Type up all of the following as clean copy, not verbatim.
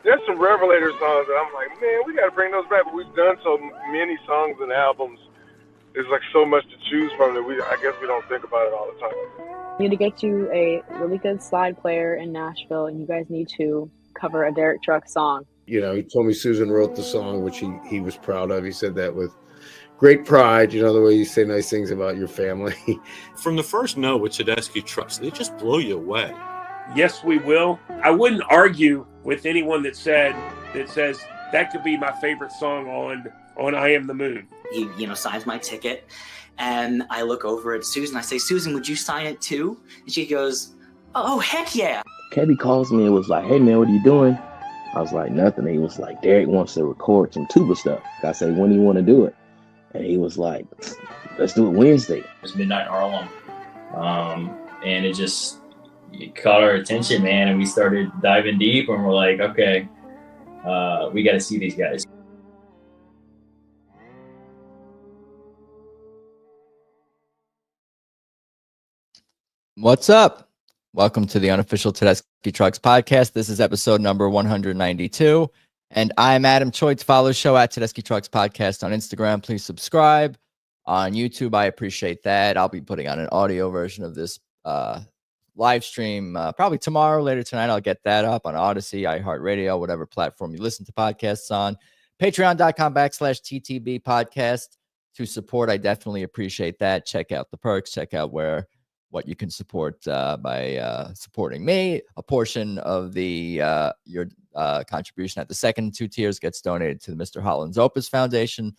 There's some Revelator songs that I'm like, man, we got to bring those back. But we've done so many songs and albums. There's like so much to choose from that I guess we don't think about it all the time. We need to get you a really good slide player in Nashville, and you guys need to cover a Derek Truck song. You know, he told me Susan wrote the song, which he was proud of. He said that with great pride, you know, the way you say nice things about your family. From the first note with Tedeschi Trucks, they just blow you away. Yes, we will. I wouldn't argue with anyone that says that could be my favorite song on I Am the Moon. He, signs my ticket, and I look over at Susan. I say, Susan, would you sign it too? And she goes, oh, heck yeah. Kevin calls me and was like, hey, man, what are you doing? I was like, nothing. He was like, Derek wants to record some tuba stuff. I said, when do you want to do it? And he was like, let's do it Wednesday. It's Midnight Harlem. And it caught our attention, man. And we started diving deep, and we're like, okay, we got to see these guys. What's up? Welcome to the unofficial Tedeschi Trucks podcast. This is episode number 192. And I'm Adam Choites. Follow the show at Tedeschi Trucks Podcast on Instagram. Please subscribe. On YouTube, I appreciate that. I'll be putting on an audio version of this live stream probably tomorrow, later tonight. I'll get that up on Odyssey, iHeartRadio, whatever platform you listen to podcasts on. Patreon.com/TTB podcast to support. I definitely appreciate that. Check out the perks. Check out what you can support by supporting me. A portion of your contribution at the second two tiers gets donated to the Mr. Holland's Opus Foundation,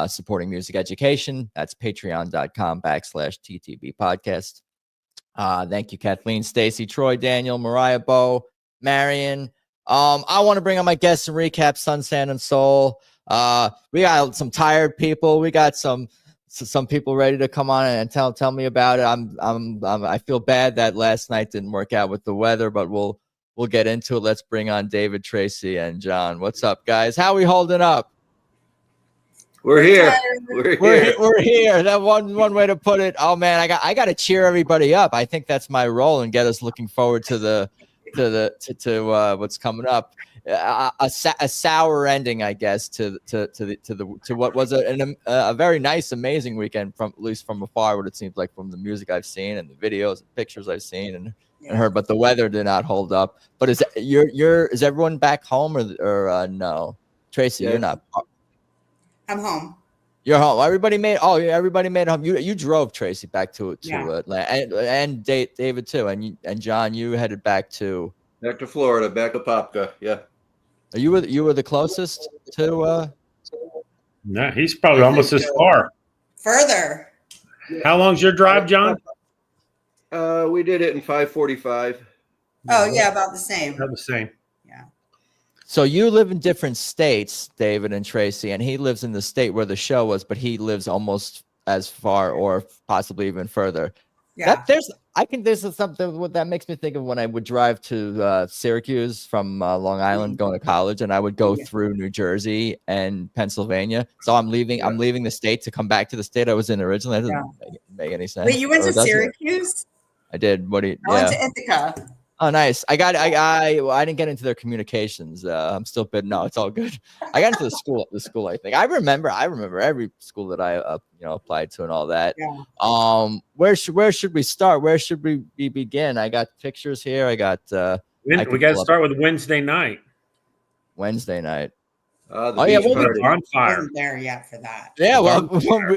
supporting music education. That's patreon.com/TTB podcast. Thank you, Kathleen, Stacy, Troy, Daniel, Mariah, Bo, Marion. I want to bring on my guests and recap Sun, Sand, and Soul. We got some tired people. We got some people ready to come on and tell me about it. I feel bad that last night didn't work out with the weather, but we'll get into it. Let's bring on David, Tracey, and John. What's up, guys? How are we holding up? We're here. We're here. That one way to put it. Oh man, I got to cheer everybody up. I think that's my role and get us looking forward to what's coming up. A sour ending, I guess, to what was a very nice, amazing weekend, from at least from afar, what it seems like, from the music I've seen and the videos and pictures I've seen and heard. But the weather did not hold up. But is everyone back home or no? Tracey, you're not. I'm home. You're home. Everybody made it home. You drove, Tracey, back to Atlanta, and David too, and John, you headed back to Florida, back to Popka. Yeah. You were the closest to. No, he's probably almost as far. Further. How long's your drive, John? We did it in 5:45. Oh yeah, about the same. About the same. Yeah. So you live in different states, David and Tracey, and he lives in the state where the show was, but he lives almost as far or possibly even further. Yeah. There's something that makes me think of when I would drive to Syracuse from Long Island going to college, and I would go through New Jersey and Pennsylvania. So I'm leaving the state to come back to the state I was in originally. That doesn't make any sense. Wait, you went to Syracuse? I did. I went to Ithaca. Oh, nice. I didn't get into their communications. I'm still bit. No, it's all good. I got into the school. I think I remember every school that I applied to and all that. Yeah. Where should we start? Where should we begin? I got pictures here. I got. We got to start with Wednesday night. Wednesday night. We'll be on fire. Wasn't there yet for that. Yeah, well,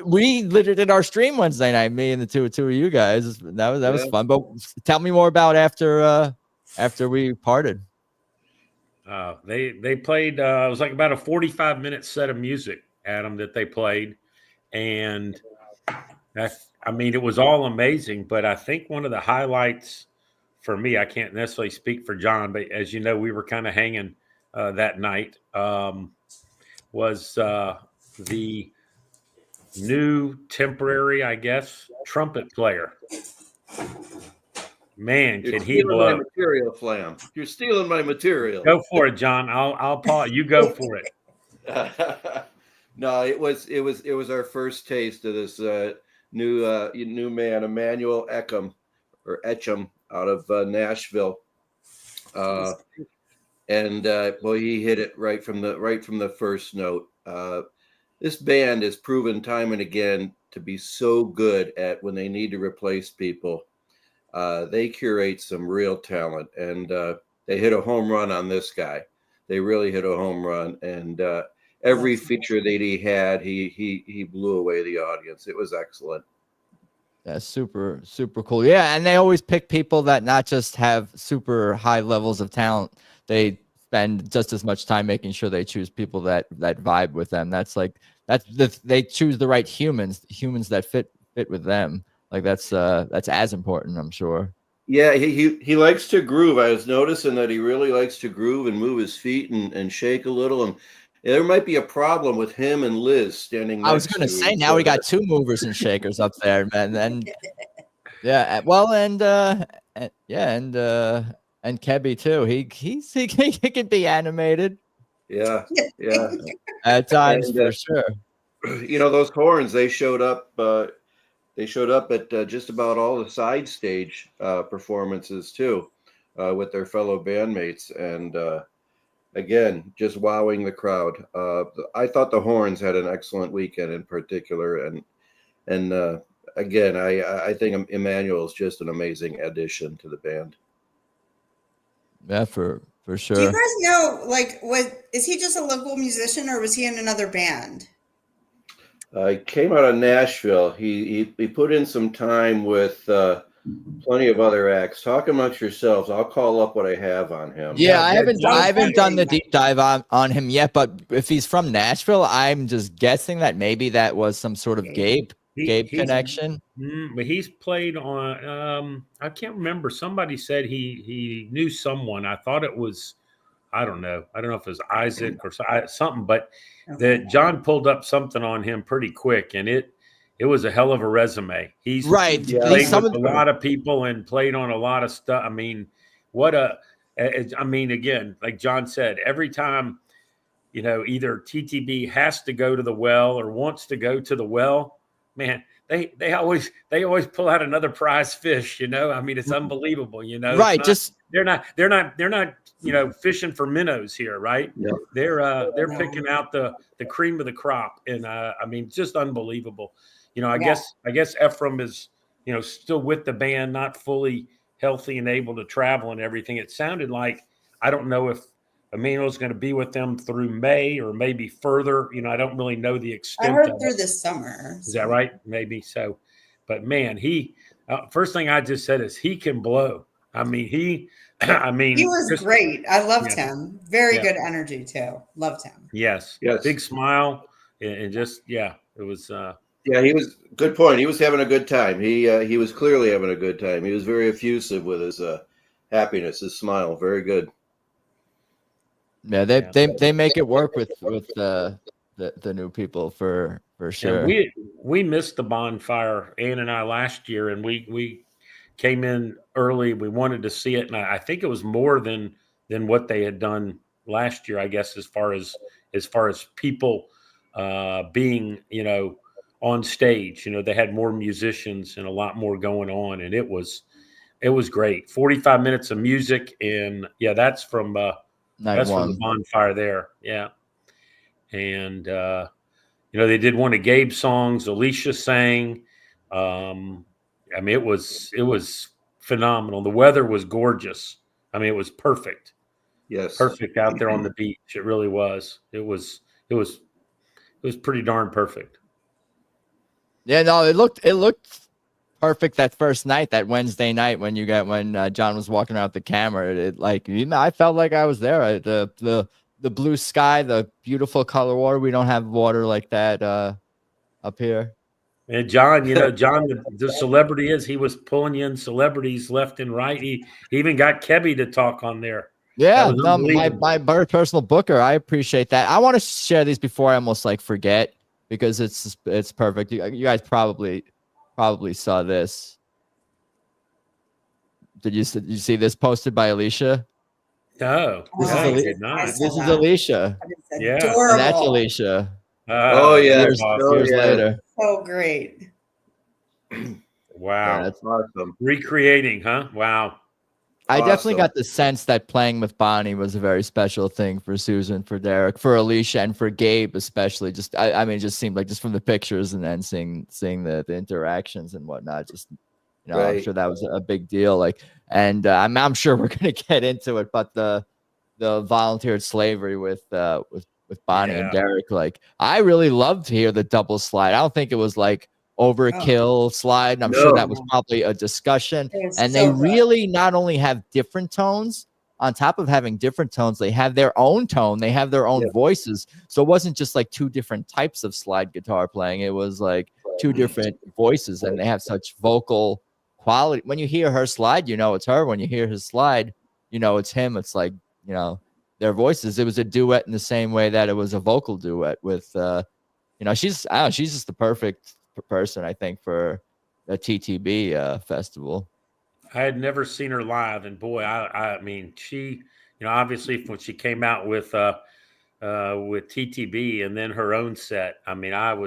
we literally did our stream Wednesday night. Me and the two of you guys. That was fun. But tell me more about after we parted. They played. It was like about a 45-minute set of music, Adam, that they played, and it was all amazing. But I think one of the highlights for me, I can't necessarily speak for John, but as you know, we were kind of hanging that night. Was the new temporary, I guess, trumpet player. Man, can he blow! My material, Flam. You're stealing my material. Go for it, John. I'll pause. You go for it. No, it was our first taste of this new man, Emmanuel Eckham out of Nashville. and boy, he hit it right from the first note. This band has proven time and again to be so good at when they need to replace people. They curate some real talent, and they hit a home run on this guy. They really hit a home run, and every feature that he had, he blew away the audience. It was excellent. That's super, super cool. Yeah, and they always pick people that not just have super high levels of talent. They spend just as much time making sure they choose people that vibe with them. They choose the right humans that fit with them. Like that's as important, I'm sure. Yeah, he likes to groove. I was noticing that he really likes to groove and move his feet and shake a little. And there might be a problem with him and Liz standing next to I was going to say, now we got two movers and shakers up there, man. And yeah, well, and Kebby too. He can be animated. Yeah. At times, and, for sure. You know, those horns, they showed up at just about all the side stage performances too, with their fellow bandmates, and again, just wowing the crowd. I thought the horns had an excellent weekend in particular, and again, I think Emmanuel is just an amazing addition to the band. Yeah, for sure. Do you guys know, like, is he just a local musician, or was he in another band? He came out of Nashville. He put in some time with plenty of other acts. Talk amongst yourselves. I'll call up what I have on him. Yeah, I haven't done the deep dive on him yet, but if he's from Nashville, I'm just guessing that maybe that was some sort of Gabe connection. But he's played on I can't remember. Somebody said he knew someone. I thought it was, I don't know if it was Isaac or something, but that John pulled up something on him pretty quick, and it was a hell of a resume. He's played with a lot of people and played on a lot of stuff. I mean, again, like John said, every time, you know, either TTB has to go to the well or wants to go to the well, man, they always pull out another prize fish, you know. I mean, it's unbelievable, you know. Right. They're not, you know, fishing for minnows here, right? Yeah. They're picking out the cream of the crop. And I mean, just unbelievable. You know, I guess Ephraim is, you know, still with the band, not fully healthy and able to travel and everything. It sounded like, I don't know if Emmanuel's going to be with them through May or maybe further. You know, I don't really know the extent. I heard through this summer. Is that right? Maybe so. But man, he first thing I just said is he can blow. I mean, he was great. I loved him. Very good energy too. Loved him. Yes. Big smile and just it was. Yeah, he was good point. He was having a good time. He was clearly having a good time. He was very effusive with his happiness, his smile. Very good. Yeah, they make it work with the new people for sure. And we missed the bonfire, Ann and I, last year, and we came in early. We wanted to see it, and I think it was more than what they had done last year, I guess, as far as people being, you know, on stage. You know, they had more musicians and a lot more going on, and it was great. 45 minutes of music, and that's from from the bonfire there. Yeah. And you know, they did one of Gabe's songs. Alicia sang. I mean, it was phenomenal. The weather was gorgeous. I mean, it was perfect. Yes. Perfect out there on the beach. It really was. It was pretty darn perfect. Yeah, no, it looked perfect that first night, that Wednesday night when John was walking out the camera. I felt like I was there. The blue sky, the beautiful color water. We don't have water like that up here. And John, you know, the celebrity he was pulling you in celebrities left and right. He even got Kebby to talk on there. Yeah, no, my personal booker. I appreciate that. I want to share these before I almost forget, because it's perfect. You guys probably saw this. Did you see this posted by Alicia? No, this is Alicia. Yeah, and that's Alicia. Years later. So great. Wow, that's awesome. Recreating, huh? Wow. I definitely Awesome. got the sense that playing with Bonnie was a very special thing for Susan, for Derek, for Alicia, and for Gabe especially. Just I mean, it just seemed like just from the pictures and then seeing the interactions and whatnot. Just I'm Right. sure that was a big deal. Like, and I'm sure we're gonna get into it, but the volunteered slavery with Bonnie and Derek, like I really loved to hear the double slide. I don't think it was like overkill slide. And I'm sure that was probably a discussion. And they really not only have different tones, on top of having different tones, they have their own tone, they have their own voices. So it wasn't just like two different types of slide guitar playing, it was like two different voices, and they have such vocal quality. When you hear her slide, you know it's her. When you hear his slide, you know it's him. It's like, their voices. It was a duet in the same way that it was a vocal duet with she's just the perfect person, I think, for a TTB festival. I had never seen her live, and boy, I mean, she, obviously when she came out with TTB and then her own set, I mean, I'm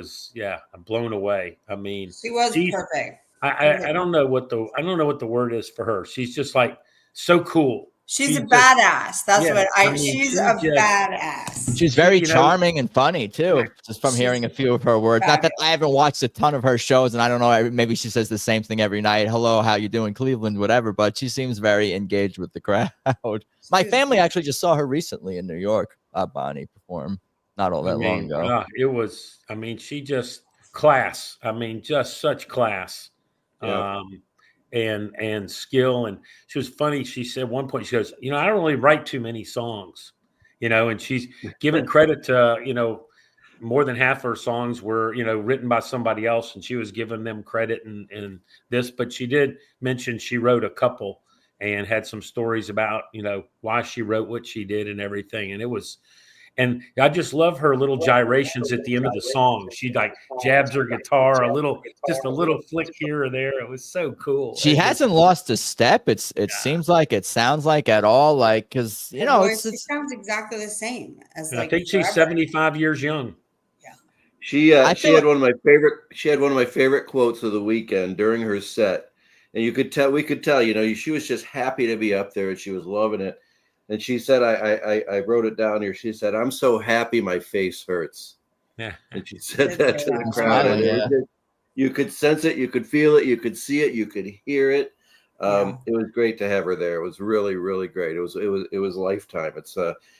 blown away. I mean, she was perfect. I don't know what the word is for her. She's just like so cool. She's a badass. That's what she's a badass. She's very charming and funny too, just from hearing a few of her words. Not that I haven't watched a ton of her shows, and I don't know, maybe she says the same thing every night. Hello, how you doing, Cleveland, whatever. But she seems very engaged with the crowd. My family actually just saw her recently in New York, Bonnie perform not all that long ago. It was, I mean, she just class. I mean, just such class. Yeah. And skill. And she was funny. She said at one point, she goes, I don't really write too many songs, and she's giving credit to, more than half her songs were, written by somebody else, and she was giving them credit and this, but she did mention she wrote a couple and had some stories about, why she wrote what she did and everything. And I just love her little gyrations at the end of the song. She like jabs her guitar just a little flick here or there. It was so cool. She hasn't lost a step. It seems like, it sounds like at all, like, because it sounds exactly the same as I think she's 75 years young. Yeah. She had one of my favorite quotes of the weekend during her set, and we could tell, she was just happy to be up there and she was loving it. And she said, I wrote it down here. She said, "I'm so happy my face hurts." Yeah. And she said that to the crowd. And you could sense it, you could feel it, you could see it, you could hear it. It was great to have her there. It was really, really great. It was lifetime. It's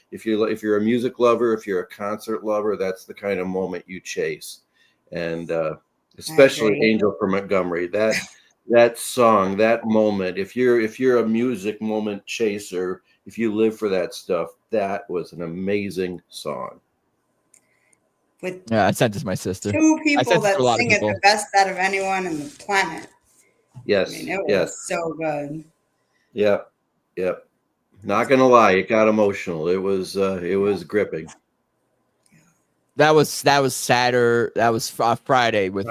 if you're a music lover, if you're a concert lover, that's the kind of moment you chase. And especially Angel from Montgomery. That song, that moment, if you're a music moment chaser, if you live for that stuff, that was an amazing song. I sent it to my sister. Two people that sing it the best out of anyone on the planet. Yes. I mean, it was so good. Yep. Not gonna lie, it got emotional. It was gripping. That was Saturday. That was Friday with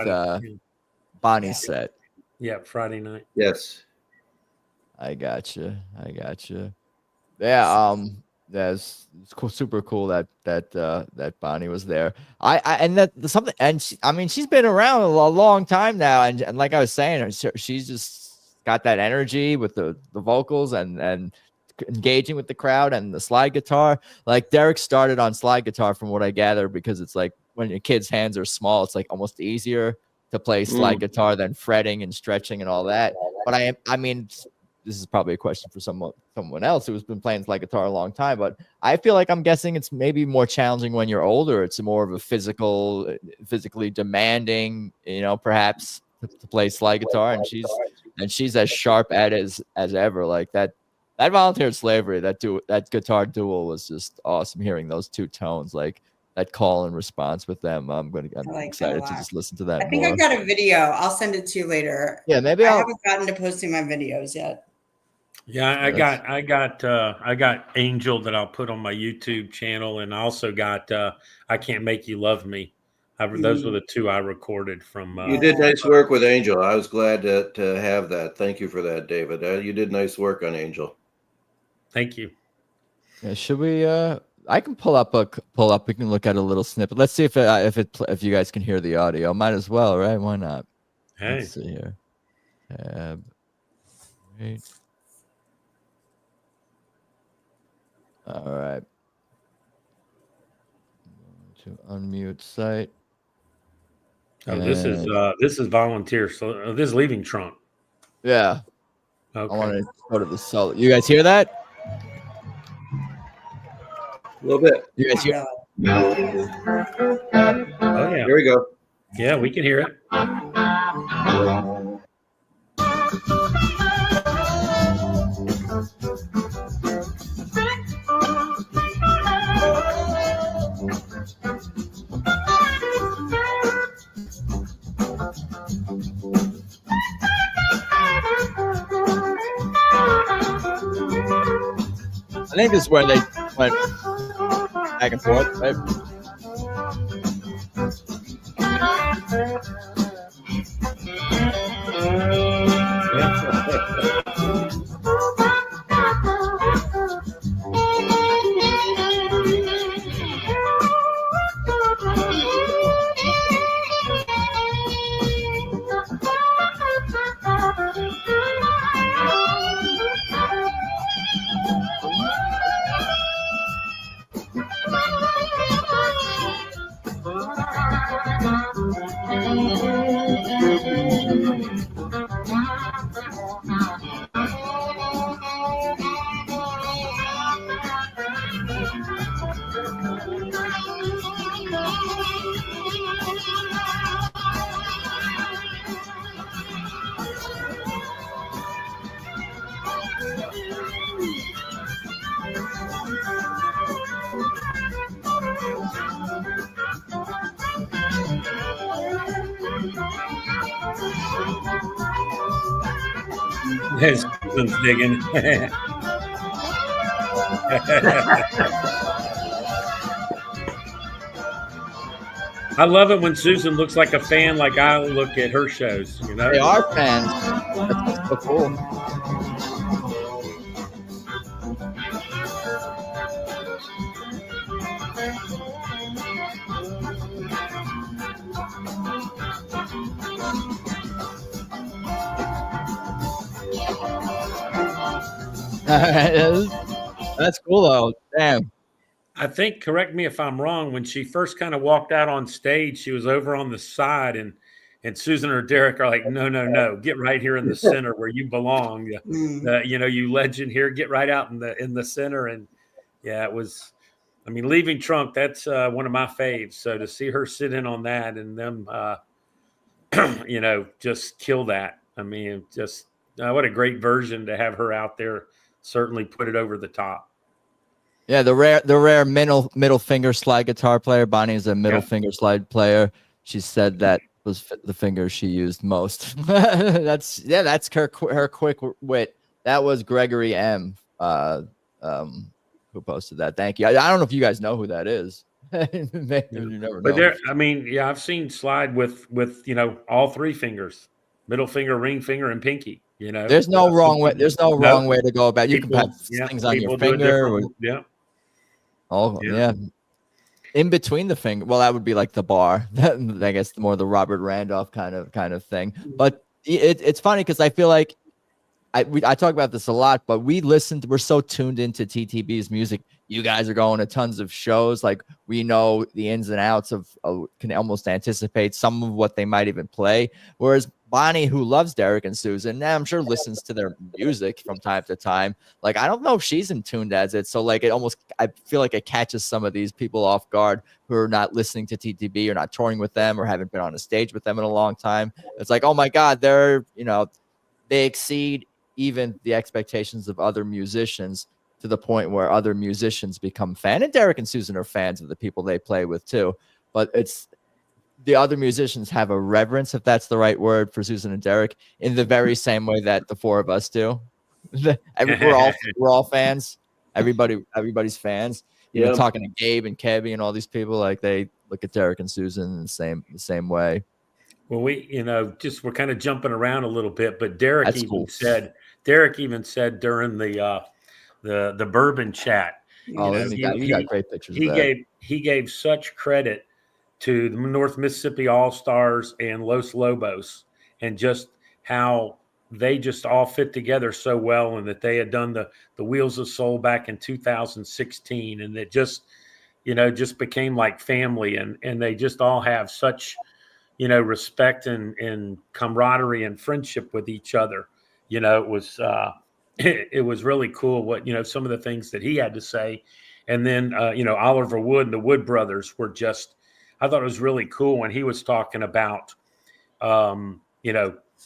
Bonnie's set. Yeah, Friday night. Yes. I gotcha. Yeah, that's super cool that Bonnie was there. She's been around a long time now, and like I was saying, she's just got that energy with the vocals and engaging with the crowd and the slide guitar. Like Derek started on slide guitar, from what I gather, because it's like when your kid's hands are small, it's like almost easier to play slide guitar than fretting and stretching and all that. But I mean, this is probably a question for someone else who's been playing slide guitar a long time, but I feel like I'm guessing it's maybe more challenging when you're older. It's more of a physically demanding, perhaps, to play slide guitar, and she's as sharp at it as ever. Like that volunteered slavery, that guitar duel was just awesome. Hearing those two tones, like that call and response with them, I'm excited to just listen to that. I think I've got a video. I'll send it to you later. Yeah, maybe I haven't gotten to posting my videos yet. Yeah, I got Angel that I'll put on my YouTube channel, and I also got I Can't Make You Love Me. Those were the two I recorded from. You did nice work with Angel. I was glad to have that. Thank you for that, David. You did nice work on Angel. Thank you. Yeah, should we? I can pull up. We can look at a little snippet. Let's see if you guys can hear the audio. Might as well, right? Why not? Hey. Let's see here. Tab. Wait. All right. To unmute site. Oh, this is volunteer. So this is leaving Trump. Yeah. Okay. I want to go to the solo. You guys hear that? A little bit. You guys hear? Oh yeah. Here we go. Yeah, we can hear it. I think this is where they went back and forth, right? Susan's digging. I love it when Susan looks like a fan, like I look at her shows. You know, they are fans. That's so cool. That's cool though. Damn. I think, correct me if I'm wrong, when she first kind of walked out on stage, she was over on the side, and Susan or Derek are like, no, get right here in the center where you belong. You legend here, get right out in the center. And yeah, it was, I mean, leaving Trump, that's one of my faves. So to see her sit in on that and them, just kill that. I mean, just what a great version to have her out there. Certainly put it over the top. Yeah, the rare middle finger slide guitar player. Bonnie is a middle finger slide player. She said that was the finger she used most. That's her quick wit. That was Gregory M. Who posted that. Thank you. I don't know if you guys know who that is. You never know. But I've seen slide with all three fingers, middle finger, ring finger, and pinky. There's no wrong way. There's no wrong way to go about it. You can have things on your finger. Yeah. In between the finger. Well, that would be like the bar. I guess more the Robert Randolph kind of thing. But it's funny because I feel like I talk about this a lot, but we're so tuned into TTB's music. You guys are going to tons of shows. Like we know the ins and outs of can almost anticipate some of what they might even play. Whereas Bonnie, who loves Derek and Susan, I'm sure listens to their music from time to time. Like, I don't know if she's in tuned as it. So like I feel like it catches some of these people off guard who are not listening to TTB or not touring with them or haven't been on a stage with them in a long time. It's like, oh my God, they exceed even the expectations of other musicians to the point where other musicians become fan. And Derek and Susan are fans of the people they play with too. But it's the other musicians have a reverence, if that's the right word, for Susan and Derek in the very same way that the four of us do. We're all fans. Everybody's fans. You're talking to Gabe and Kevy and all these people, like they look at Derek and Susan in the same way. Well, we're kind of jumping around a little bit, but Derek even said during the bourbon chat. He got great pictures. He gave such credit to the North Mississippi All-Stars and Los Lobos, and just how they just all fit together so well, and that they had done the Wheels of Soul back in 2016, and it just, just became like family, and they just all have such, respect and camaraderie and friendship with each other. It was it was really cool what some of the things that he had to say, and then Oliver Wood and the Wood brothers were just. I thought it was really cool when he was talking about,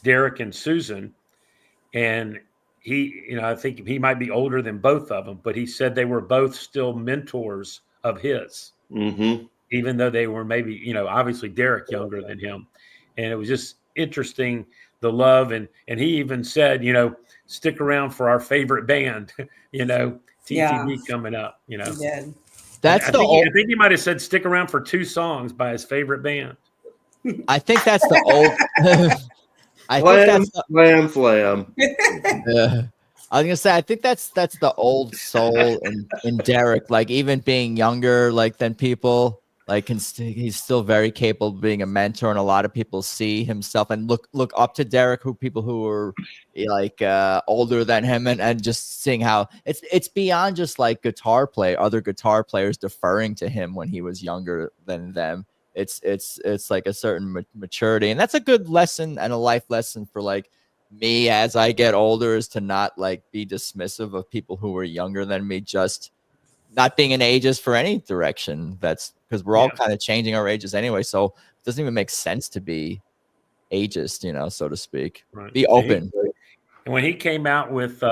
Derek and Susan, and he, I think he might be older than both of them, but he said they were both still mentors of his, even though they were maybe, obviously Derek younger than him. And it was just interesting, the love. And he even said, stick around for our favorite band, TTB coming up, He did. That's I think he might have said stick around for 2 songs by his favorite band. I think that's the old. Flam. Yeah. I was gonna say, I think that's the old soul in Derek. Like, even being younger, like, than people, like, he's still very capable of being a mentor, and a lot of people see himself and look up to Derek, people who are like older than him, and just seeing how it's beyond just like other guitar players deferring to him when he was younger than them. It's like a certain maturity, and that's a good lesson and a life lesson for like me as I get older, is to not like be dismissive of people who are younger than me, just not being an ageist for any direction. That's because we're all kind of changing our ages anyway, so it doesn't even make sense to be ageist, so to speak. Right. Be open. And when he came out with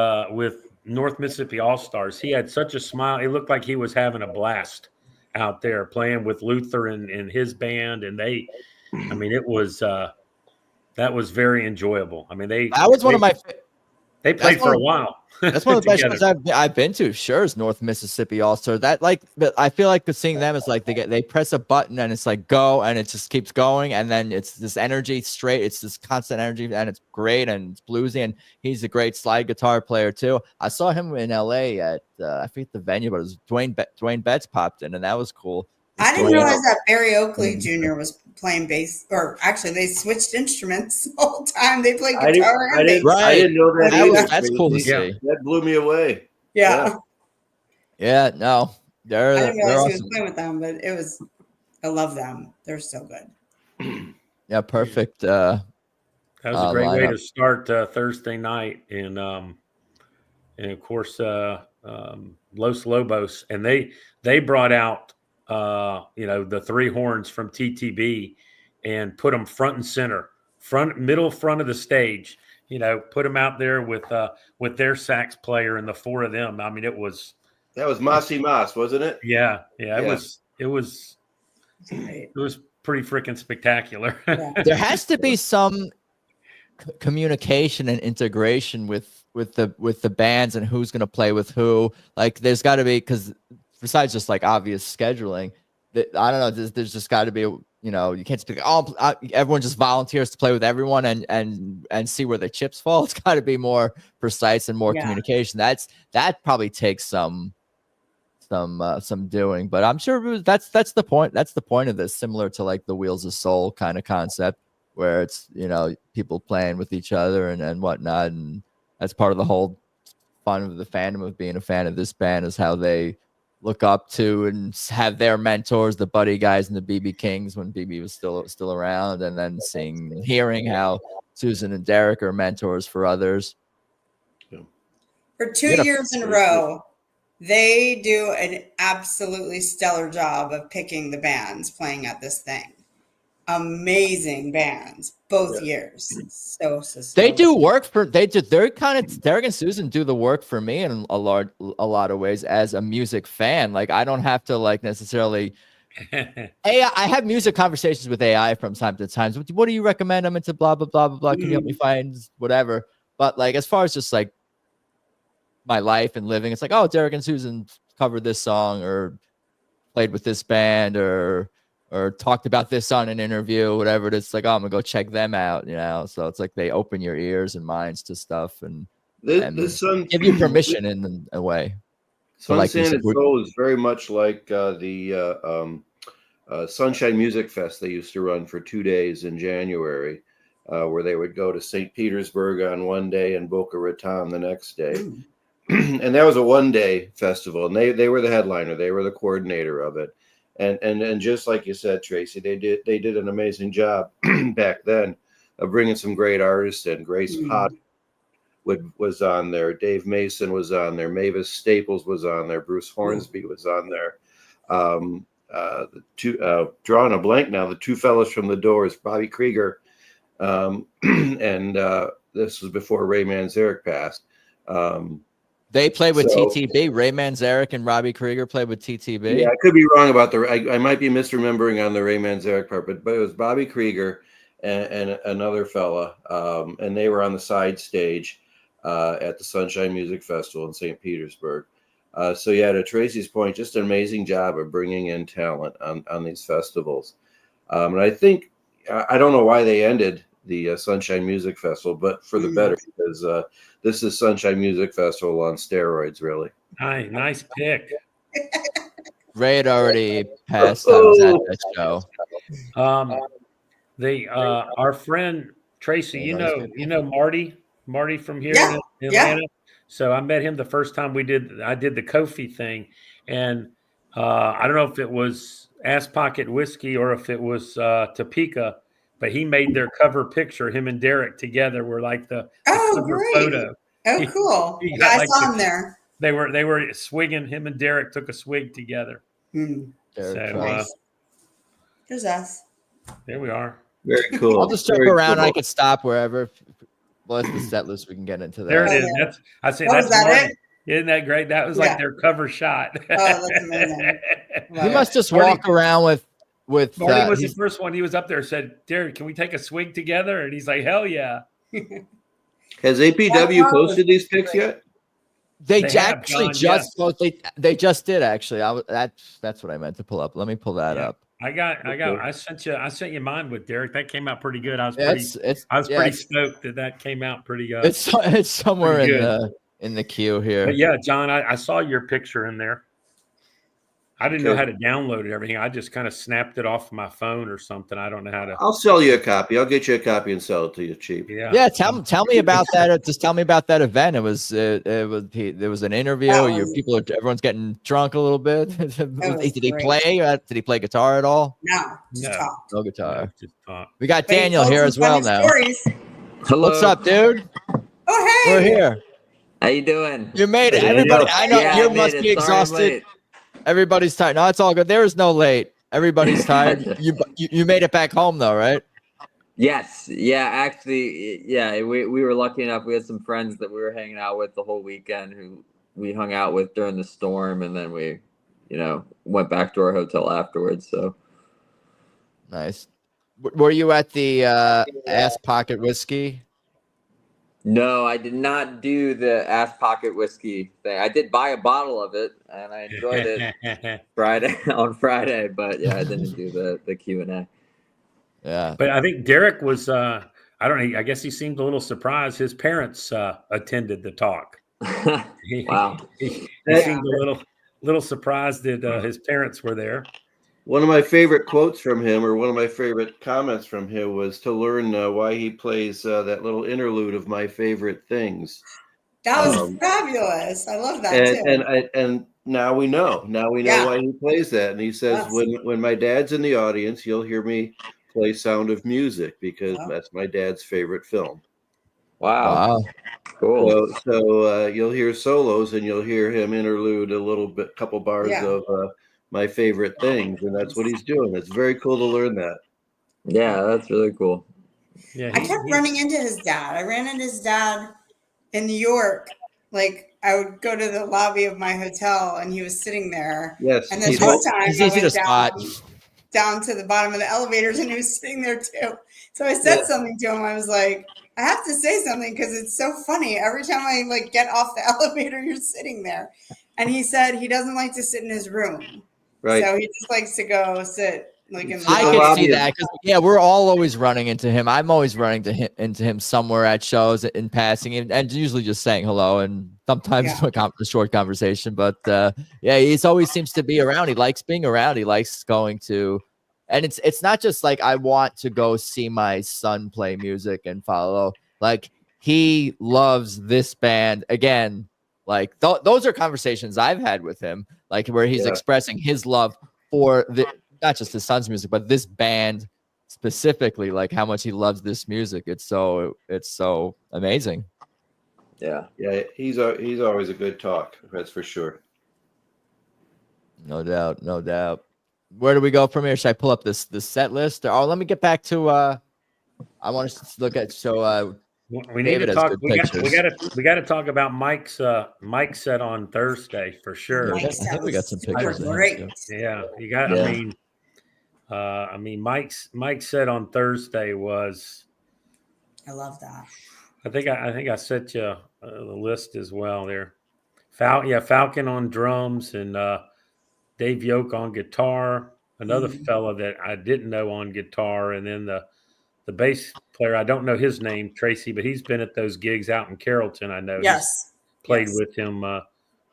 North Mississippi All Stars, he had such a smile. It looked like he was having a blast out there playing with Luther and his band, and it was that was very enjoyable. I mean, that was one of my. They played for a while. That's one of the best shows I've been to. Sure, is North Mississippi All Star. That, like, but I feel like seeing them is like they press a button and it's like go, and it just keeps going, and then it's this energy straight. It's this constant energy, and it's great, and it's bluesy, and he's a great slide guitar player too. I saw him in L.A. at I forget the venue, but it was Dwayne Betts popped in, and that was cool. I didn't realize that Barry Oakley Jr. was playing bass, or actually they switched instruments the whole time. They played guitar and bass. I didn't know that either. That's cool to see. That blew me away. Yeah. No, they're I didn't realize awesome. he was playing with them, but I love them. They're so good. Yeah, perfect. That was a great way lineup to start Thursday night, and of course Los Lobos, and they brought out the 3 horns from TTB and put them front and center, front of the stage. Put them out there with their sax player and the 4 of them. I mean, that was Mossy Moss, wasn't it? Yeah. It was pretty freaking spectacular. Yeah. There has to be some communication and integration with the bands and who's going to play with who. Like, there's got to be, because besides just like obvious scheduling, I don't know, there's just got to be, you can't just be like, everyone just volunteers to play with everyone and see where the chips fall. It's got to be more precise and more communication. That probably takes some doing, but I'm sure that's the point. That's the point of this, similar to like the Wheels of Soul kind of concept, where it's, people playing with each other and whatnot. And that's part of the whole fun of the fandom of being a fan of this band, is how they look up to and have their mentors, the Buddy guys and the BB Kings when BB was still around, and then hearing how Susan and Derek are mentors for others. For 2 years in a row, they do an absolutely stellar job of picking the bands playing at this thing. Amazing bands both years. So they do work for they're kind of, Derek and Susan do the work for me in a lot of ways as a music fan. Like, I don't have to like necessarily AI. I have music conversations with AI from time to time. So what do you recommend? I'm into blah blah blah blah blah. Can you help me find whatever? But like, as far as just like my life and living, it's like, oh, Derek and Susan covered this song or played with this band or talked about this on an interview, whatever it is. It's like, oh, I'm gonna go check them out, So it's like they open your ears and minds to stuff and give you permission in a way. Sun like Sanded Soul is very much like the Sunshine Music Fest they used to run for 2 days in January. where they would go to St. Petersburg on one day and Boca Raton the next day. And that was a one-day festival, and they were the headliner. They were the coordinator of it. And just like you said, Tracey, they did an amazing job back then of bringing some great artists in. Grace Pott was on there. Dave Mason was on there. Mavis Staples was on there. Bruce Hornsby was on there. Drawing a blank now, the two fellows from the Doors, Bobby Krieger, and this was before Ray Manzarek passed. They played with TTB. Ray Manzarek and Robbie Krieger played with TTB. Yeah, I could be wrong about I might be misremembering on the Ray Manzarek part, but it was Bobby Krieger and another fella, and they were on the side stage at the Sunshine Music Festival in St. Petersburg. So yeah, to Tracey's point, just an amazing job of bringing in talent on these festivals. And I think, I don't know why they ended the Sunshine Music Festival, but for the better, because this is Sunshine Music Festival on steroids, really. Nice pick. Ray had already passed. I was at that show. Our friend Tracey, you know Marty from here in Atlanta. Yeah. So I met him the first time I did the Kofi thing, and I don't know if it was Ass Pocket Whiskey or if it was Topeka, but he made their cover picture. Him and Derek together were like the cover great photo. Oh, cool. I saw him there. They were swigging. Him and Derek took a swig together. So nice. There's us. There we are. Very cool. I'll just jump around. Cool. I could stop wherever. Well, that's the set list. We can get into that. There it is. That's it. Isn't that great? That was like their cover shot. Oh, that's amazing. You must just walk around with Marty was the first one. He was up there and said, Derek, can we take a swig together? And he's like, hell yeah. Has APW posted these pics yet? They actually just posted. They just did actually. That's what I meant to pull up. Let me pull that up. I sent you mine with Derek. That came out pretty good. I was pretty stoked that came out pretty good. It's somewhere in the queue here. But yeah, John, I saw your picture in there. I didn't know how to download it, everything. I just kind of snapped it off my phone or something. I don't know how to. I'll sell you a copy. I'll get you a copy and sell it to you cheap. Yeah. Tell me about that. Just tell me about that event. There was an interview. Everyone's getting drunk a little bit. Did he play? Did he play guitar at all? No, just talk. No guitar. No, just talk. We got Daniel here as well now. Stories. Hello. What's up, dude? Oh, hey. We're here. How you doing? You made it. Everybody, I know you must be exhausted. Everybody's tired. No, it's all good. There is no late. Everybody's tired. You made it back home though, right? Yes. Yeah. Actually, yeah. We were lucky enough. We had some friends that we were hanging out with the whole weekend who we hung out with during the storm, and then we, went back to our hotel afterwards. So nice. Were you at the Ass Pocket Whiskey? No, I did not do the Ass Pocket Whiskey thing. I did buy a bottle of it, and I enjoyed it on Friday. But yeah, I didn't do the Q&A. Yeah, but I think Derek was. I don't know. I guess he seemed a little surprised. His parents attended the talk. Wow, he seemed a little surprised that his parents were there. One of my favorite quotes from him, or one of my favorite comments from him, was to learn why he plays that little interlude of My Favorite Things. That was fabulous. I love that too. And now we know. Now we know why he plays that. And he says, when my dad's in the audience, you'll hear me play Sound of Music because that's my dad's favorite film. Wow. Cool. So you'll hear solos, and you'll hear him interlude a couple bars of My Favorite Things, and that's what he's doing. It's very cool to learn that. Yeah, that's really cool. Yeah, I kept running into his dad. I ran into his dad in New York. Like, I would go to the lobby of my hotel, and he was sitting there. Yes. And then one time I went down to the bottom of the elevators, and he was sitting there too. So I said something to him. I was like, I have to say something because it's so funny. Every time I get off the elevator, you're sitting there. And he said he doesn't like to sit in his room. Right. So he just likes to go sit in the I can see that because we're all always running into him. I'm always running into him somewhere at shows in passing, and usually just saying hello and sometimes a short conversation. But he always seems to be around. He likes being around. He likes going to And it's not just like I want to go see my son play music and follow. Like he loves this band again. Like those are conversations I've had with him, like where he's expressing his love for not just his son's music, but this band specifically, like how much he loves this music. It's so amazing. Yeah, he's always a good talk. That's for sure. No doubt. Where do we go from here? Should I pull up this set list? Oh, let me get back to. I want to look at we need to talk. We got to talk about Mike's set on Thursday for sure. I think we got some pictures. Great. Yeah, you got. Yeah. I mean, Mike's set on Thursday was. I love that. I think I sent you the list as well there. Falcon on drums and Dave Yoke on guitar. Another fella that I didn't know on guitar, and then the bass player. I don't know his name, Tracey, but he's been at those gigs out in Carrollton. I know. Yes. Played with him a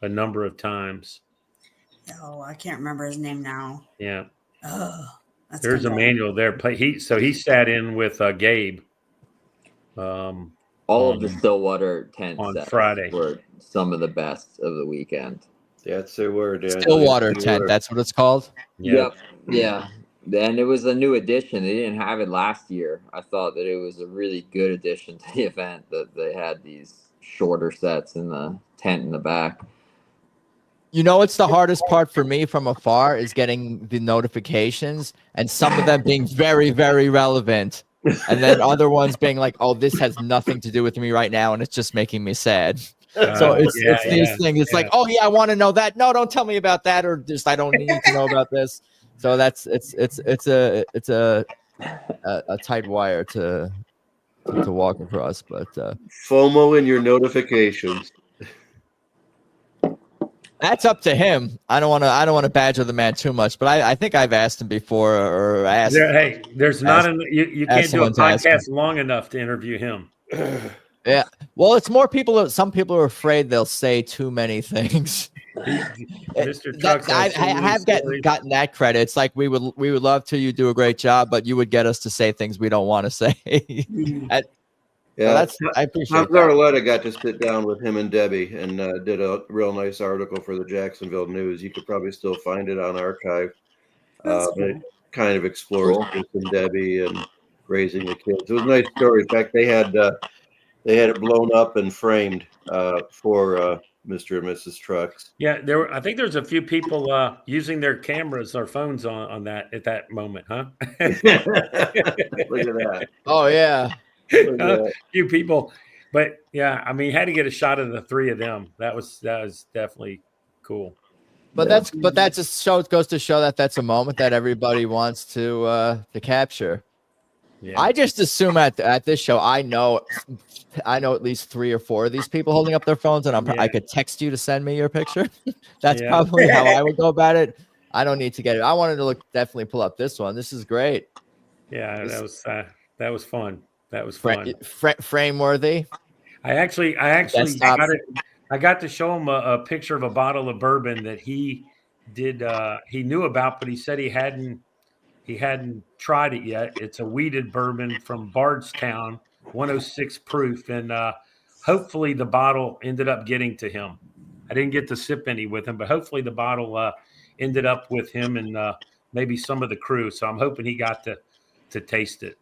number of times. Oh, I can't remember his name now. Yeah. Oh, there's Emmanuel there. He sat in with Gabe. All of the Stillwater tent on sets Friday were some of the best of the weekend. That's their word. Yeah. Stillwater tent. That's what it's called. Yep. Yeah. And it was a new addition. They didn't have it last year. I thought that it was a really good addition to the event that they had these shorter sets in the tent in the back. You know, it's the hardest part for me from afar is getting the notifications and some of them being very, very relevant. And then other ones being like, oh, this has nothing to do with me right now. And it's just making me sad. So it's these things. It's like, oh, yeah, I want to know that. No, don't tell me about that. Or just I don't need to know about this. So it's a tight wire to walk across. But FOMO in your notifications. That's up to him. I don't want to badger the man too much, but I think I've asked him before or asked. There's you can't do a podcast long enough to interview him. Yeah. Well, it's more people. Some people are afraid they'll say too many things. Mr. Trucks, I have gotten that credit. It's like we would love to. You do a great job, but you would get us to say things we don't want to say. Yeah, I appreciate Tom that. Garletta got to sit down with him and Debbie and did a real nice article for the Jacksonville News. You could probably still find it on archive. It kind of explores Chris and Debbie and raising the kids. It was a nice story. In fact, they had it blown up and framed for Mr. and Mrs. Trucks. Yeah, I think there's a few people using their cameras or phones on that at that moment, huh? Look at that. Oh yeah. A few people, but yeah, I mean, had to get a shot of the three of them. That was definitely cool. But that just goes to show that that's a moment that everybody wants to capture. Yeah. I just assume at this show, I know at least 3 or 4 of these people holding up their phones, and I could text you to send me your picture. That's probably how I would go about it. I don't need to get it. I wanted to definitely pull up this one. This is great. Yeah, that was fun. That was fun. Frame worthy. I actually got it. I got to show him a picture of a bottle of bourbon that he did. He knew about, but he said he hadn't tried it yet. It's a wheated bourbon from Bardstown, 106 proof, and hopefully the bottle ended up getting to him. I didn't get to sip any with him, but hopefully the bottle ended up with him and maybe some of the crew. So I'm hoping he got to taste it.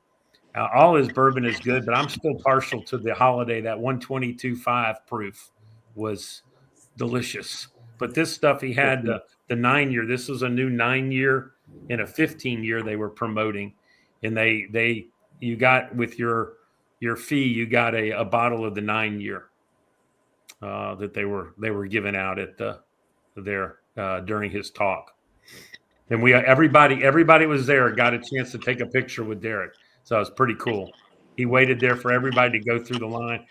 All his bourbon is good, but I'm still partial to the Holiday. That 122.5 proof was delicious. But this stuff, he had the 9-year. This was a new 9-year and a 15-year they were promoting, and you got with your fee, you got a bottle of the 9-year that they were giving out at there during his talk. And everybody was there, got a chance to take a picture with Derek. So it was pretty cool. He waited there for everybody to go through the line.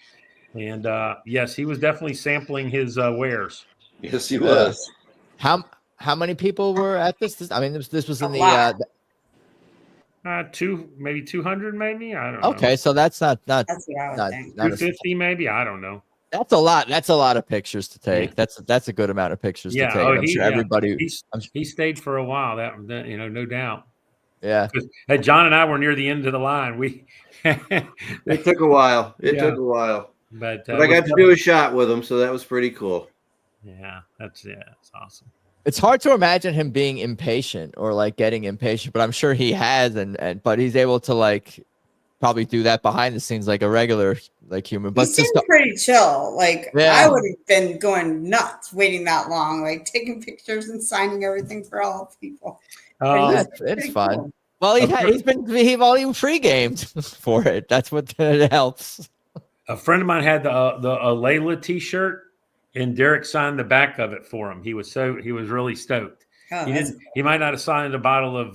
And, yes, he was definitely sampling his wares. Yes, he was. How many people were at this? I mean, this was in the maybe 200, maybe. I don't know. Okay, so that's not 250, maybe. I don't know. That's a lot. That's a lot of pictures to take. Yeah. That's a good amount of pictures to take. I'm sure everybody. He stayed for a while. That no doubt. Yeah. John and I were near the end of the line. It took a while. It took a while. But I got to do a shot with him, so that was pretty cool. Yeah, it's awesome. It's hard to imagine him being impatient or like getting impatient, but I'm sure he has, but he's able to like probably do that behind the scenes like a regular like human. But he seemed pretty chill. Like Yeah. I would have been going nuts waiting that long, like taking pictures and signing everything for all the people. It's fun. Cool. Well, he's been pre-gamed for it. That's what helps. A friend of mine had a Layla T-shirt, and Derek signed the back of it for him. He was really stoked. Oh, He might not have signed a bottle of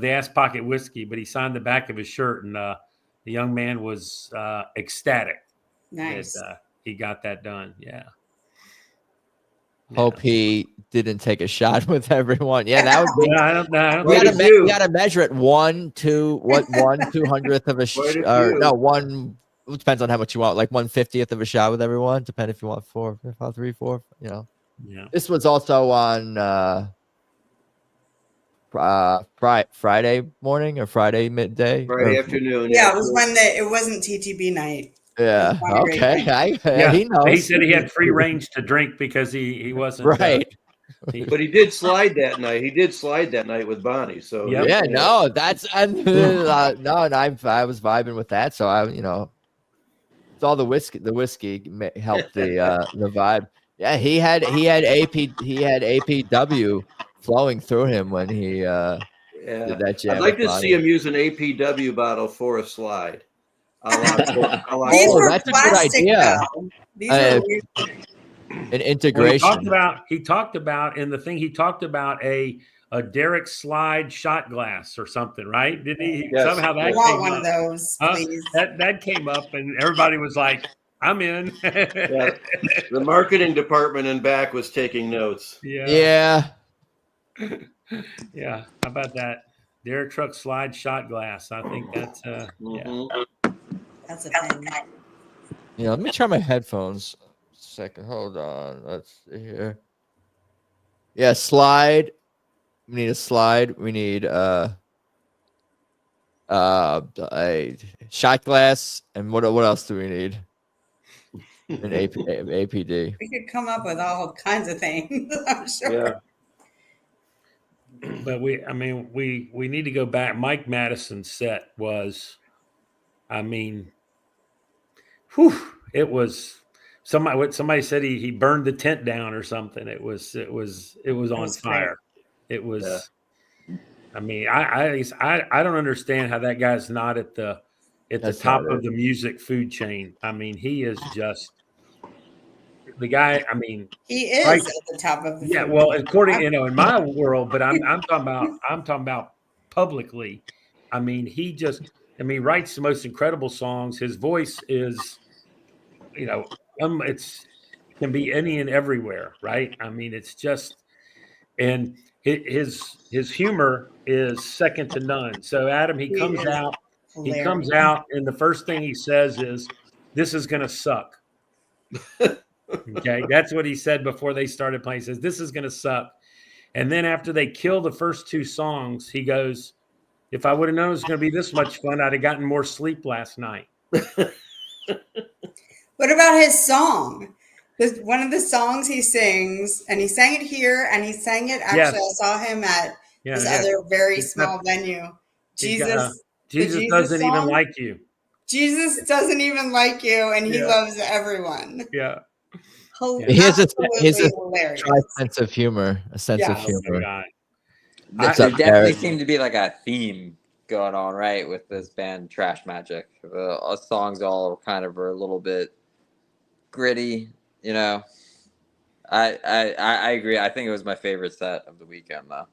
the Ass Pocket whiskey, but he signed the back of his shirt, and the young man was ecstatic. Nice. That, he got that done. Yeah. Hope he didn't take a shot with everyone. Yeah, that would be. I don't know. You got to measure it 1/200th of a shot. No, one. It depends on how much you want. Like 1/50th of a shot with everyone. Depending if you want 4, 5, 3, 4. You know. Yeah. This was also on Friday morning or Friday midday. Friday afternoon. Yeah, it was when it wasn't TTB night. Yeah. Okay. He knows. He said he had free range to drink because he wasn't right. But he did slide that night. He did slide that night with Bonnie. So yeah, no, that's no, and I was vibing with that. So it's all the whiskey. The whiskey helped the vibe. Yeah, he had APW flowing through him when he did that jam. I'd like to see him use an APW bottle for a slide. These were that's plastic, a good idea. These were an integration. Well, he talked about in the thing he talked about a Derek slide shot glass or something, right? Didn't he? Yes. Somehow that I want came one up. of those, please. That came up, and everybody was like, "I'm in." Yeah. The marketing department in back was taking notes. Yeah. Yeah. How about that? Derek Truck slide shot glass. I think that's That's a thing. Yeah, let me try my headphones. Second, hold on. Let's see here. Yeah, slide. We need a slide. We need a shot glass. And what else do we need? An APD. We could come up with all kinds of things, I'm sure. Yeah. But we need to go back. Mike Madison's set was, it was somebody said he burned the tent down or something. It was on fire. It was. I don't understand how that guy's not at the top of the music food chain. He is just the guy. He is right, at the top of the yeah. food. Well, according in my world, but I'm talking about publicly. He just writes the most incredible songs. His voice is, it's can be any and everywhere, right? It's just, and his humor is second to none. So Adam, he comes out, and the first thing he says is, "This is gonna suck." Okay, that's what he said before they started playing. He says, "This is gonna suck," and then after they kill the first 2 songs, he goes, "If I would have known it was going to be this much fun, I'd have gotten more sleep last night." What about his song? One of the songs he sings, and he sang it here, and he sang it. Actually, I saw him at this other very small venue. Jesus doesn't even like you. Jesus doesn't even like you, and he loves everyone. Yeah. He has a hilarious sense of humor. A sense of humor. There definitely seemed to be like a theme going on, right, with this band Trash Magic. The songs all kind of are a little bit gritty, I agree. I think it was my favorite set of the weekend, though.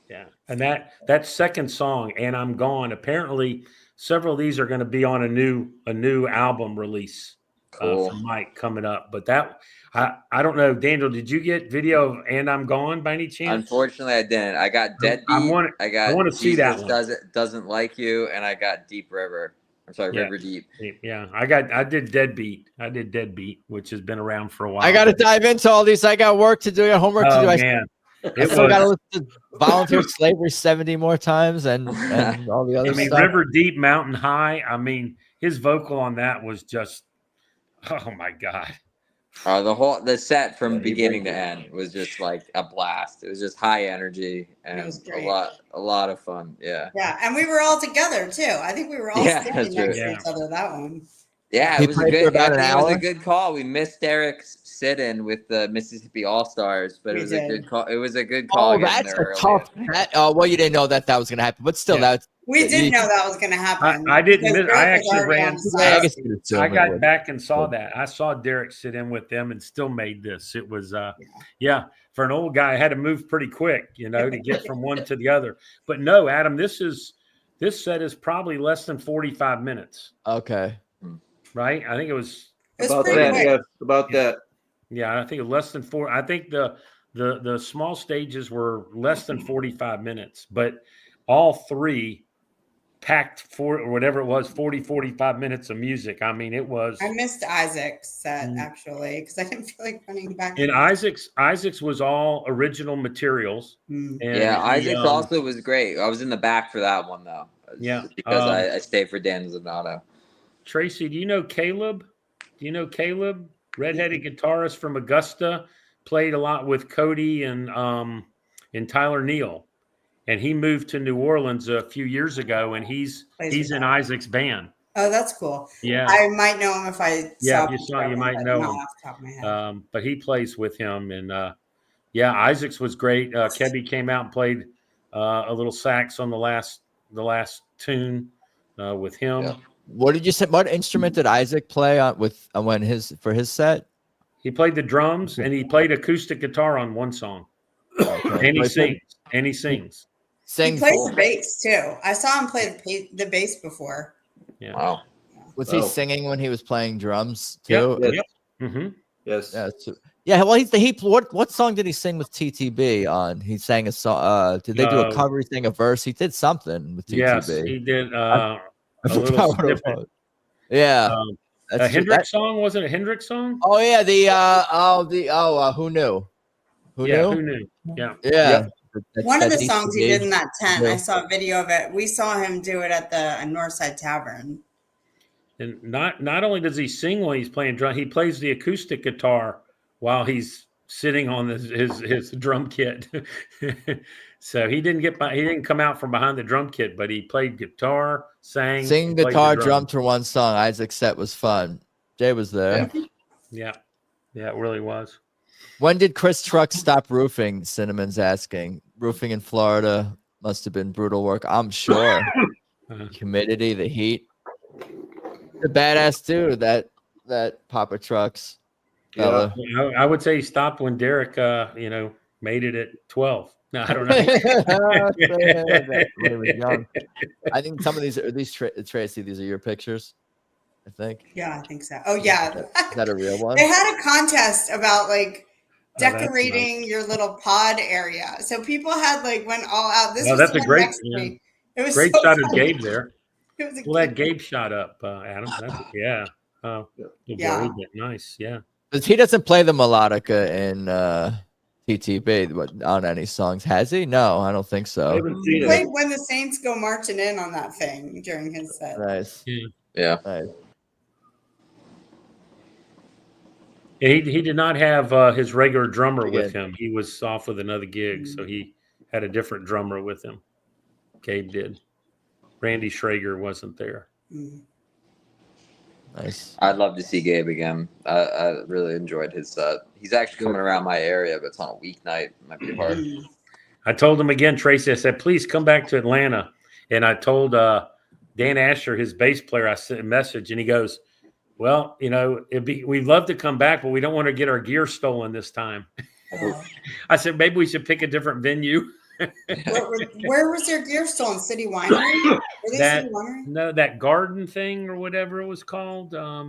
Yeah, and that second song, "And I'm Gone," apparently several of these are going to be on a new album release from Mike coming up. But that I don't know, Daniel, did you get video of "And I'm Gone" by any chance? Unfortunately, I didn't. I got Deadbeat. I want to see that one. Doesn't Like You, and I got Deep River. I'm sorry, River Deep. Yeah, I did Deadbeat. Deadbeat, which has been around for a while. I got to dive into all these. I got work to do. I got homework to do. Man. I still got to listen to Volunteer Slavery 70 more times and all the other stuff. River Deep, Mountain High. I mean, his vocal on that was just, oh my God. The set from beginning to end was just like a blast. It was just high energy and a lot of fun. Yeah. Yeah, and we were all together too. I think we were all standing next to each other that one. Yeah, it was a good. It was a good call. We missed Derek's sit-in with the Mississippi All-Stars, but it was a good call. It was a good call. Oh, that's a tough. Well, you didn't know that was going to happen, but still, we didn't know that was going to happen. I didn't. I actually ran. I got back and saw that. I saw Derek sit in with them and still made this. It was, for an old guy, I had to move pretty quick, to get from one to the other. But no, Adam, this set is probably less than 45 minutes. Okay. Right? I think it was about that. Yeah, about that. Yeah, I think it was less than 4. I think the small stages were less than 45 minutes, but all three packed 45 minutes of music. I mean, it was. I missed Isaac's set actually because I didn't feel like running back. And Isaac's was all original materials. Mm. And Isaac's also was great. I was in the back for that one though. Yeah, because I stayed for Dan Zanato. Tracy, do you know Caleb? Redheaded guitarist from Augusta, played a lot with Cody and Tyler Neal, and he moved to New Orleans a few years ago, and he's in Isaac's band. Oh, that's cool. Yeah, I might know him if I. You might know him. Off the top of my head. But he plays with him, and Isaac's was great. Kebby came out and played a little sax on the last tune with him. Yeah. What did you say? What instrument did Isaac play on for his set? He played the drums and he played acoustic guitar on one song. Okay. And he sings. He plays the bass too. I saw him play the bass before. Yeah. Wow. Was he singing when he was playing drums too? Yep. Yep. Mm-hmm. Yes. Yeah. Well, what song did he sing with TTB on? He sang a song. Did they do a cover? He sang a verse. He did something with TTB. Yes, he did. A little snippet. Yeah. A Hendrix song? Was it a Hendrix song? Oh yeah, who knew? Who knew? Yeah. Yeah. One of the songs he did in that tent, I saw a video of it. We saw him do it at the Northside Tavern. And not only does he sing while he's playing drum, he plays the acoustic guitar while he's sitting on his drum kit. So he didn't come out from behind the drum kit, but he played guitar, sing guitar, drummed for one song. Isaac's set was fun. Jay was there. Yeah, it really was. When did Chris Truck stop roofing? Cinnamon's asking. Roofing in Florida must have been brutal work, I'm sure. Humidity, the heat. The badass dude, that Papa Trucks. Yeah, I would say he stopped when Derek, made it at 12. No, I don't know. When he was young. I think some of these Tracy, these are your pictures, I think. Yeah, I think so. Oh, yeah. Is that a real one? They had a contest about decorating your little pod area. So people had went all out. That's a great, it was great so shot funny. of Gabe there. That Gabe shot up, Adam. Nice. Yeah. He doesn't play the melodica in TTB on any songs, has he? No, I don't think so. He played When the Saints Go Marching In on that thing during his set. Nice. Yeah. Nice. He did not have his regular drummer with him. He was off with another gig, so he had a different drummer with him. Gabe did. Randy Schrager wasn't there. Nice. I'd love to see Gabe again. I really enjoyed his set. He's actually coming around my area, but it's on a weeknight. It might be hard. I told him again, Tracy, I said, please come back to Atlanta. And I told Dan Asher, his bass player, I sent a message, and he goes, well, we'd love to come back, but we don't want to get our gear stolen this time. I said, maybe we should pick a different venue. Where was their gear stolen? City Winery? City Winery? No, that garden thing or whatever it was called. I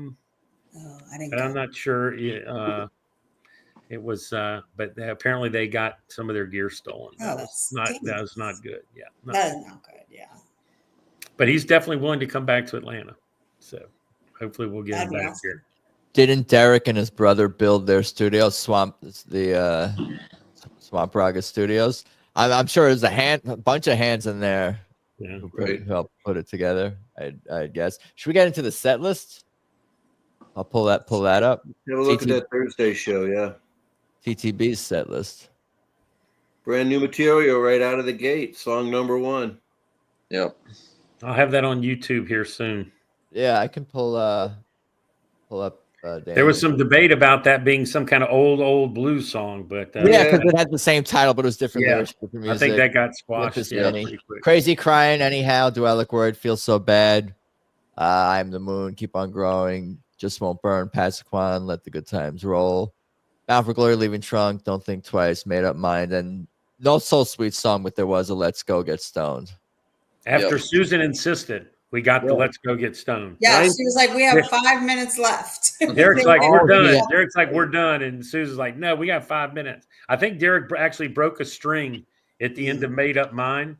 didn't. But I'm not sure. It was, but apparently they got some of their gear stolen. Oh, that was not good. Yeah, that is not good. Yeah. But he's definitely willing to come back to Atlanta, so hopefully we'll get him back here. Didn't Derek and his brother build their studio, Swamp Swamp Raga Studios. I'm sure there's a bunch of hands in there who helped put it together. I guess. Should we get into the set list? I'll pull that up. Have a look at that Thursday show. Yeah. TTB's set list. Brand new material right out of the gate. Song number 1. Yep. I'll have that on YouTube here soon. Yeah, I can pull up. There was some debate about that being some kind of old blues song, but yeah, because it had the same title, but it was different lyrics, different music. I think that got squashed. Pretty quick. Crazy Crying, anyhow. Do I look worried? Feel so bad. I'm the moon. Keep on growing. Just won't burn. Passaquan. Let the good times roll. Bound for Glory. Leaving Trunk. Don't think twice. Made up mind. And no soul sweet song, but there was a Let's Go Get Stoned. After Susan insisted. We got the Let's Go Get Stoned. Yeah, she was like, we have 5 minutes left. Derek's like, we're done. Yeah. Derek's like, we're done. And Susan's like, no, we got 5 minutes. I think Derek actually broke a string at the end of Made Up Mind.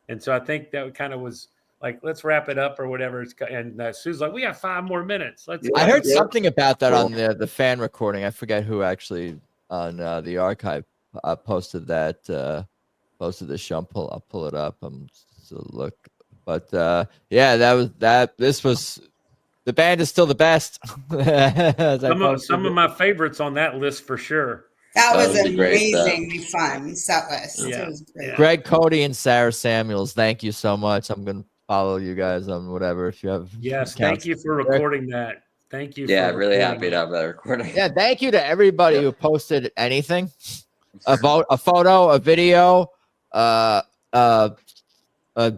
And so I think that kind of was like, let's wrap it up or whatever. And Susan's like, we got 5 more minutes. I heard something about that on the fan recording. I forget who actually on the archive posted that, posted the show. I'll pull it up. I'm just look. But this was the band is still the best. some of my favorites on that list for sure. That was amazingly fun set list. Yeah. It was great. Greg Cody and Sarah Samuels, thank you so much. I'm gonna follow you guys on whatever if you have. Yes, thank you for recording that. Thank you. Yeah, really happy to have that recording. Yeah, thank you to everybody who posted anything, a photo, a video,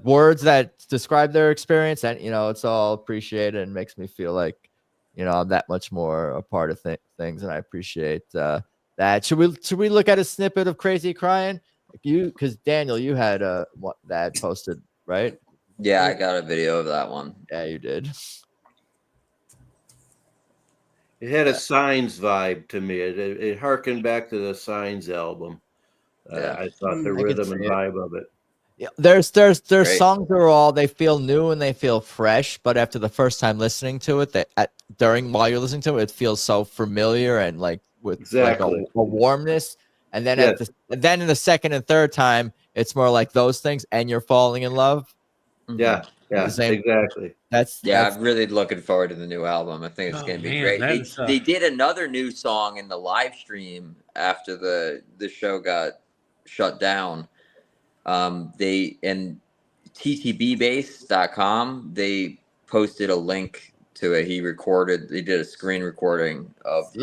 words that describe their experience, and it's all appreciated and makes me feel like I'm that much more a part of things, and I appreciate that. Should we look at a snippet of Crazy Crying? Because Daniel, you had that posted, right? Yeah, I got a video of that one. Yeah, you did. It had a Signs vibe to me. It harkened back to the Signs album. I thought the rhythm and vibe of it. Yeah, there's songs that are they feel new and they feel fresh, but after the first time listening to it, while you're listening to it, it feels so familiar and like with like a warmness. And then then in the second and third time, it's more like those things, and you're falling in love. Yeah, exactly. I'm really looking forward to the new album. I think it's going to be great. They did another new song in the live stream after the show got shut down. They and ttbbase.com, they posted a link to it. They did a screen recording of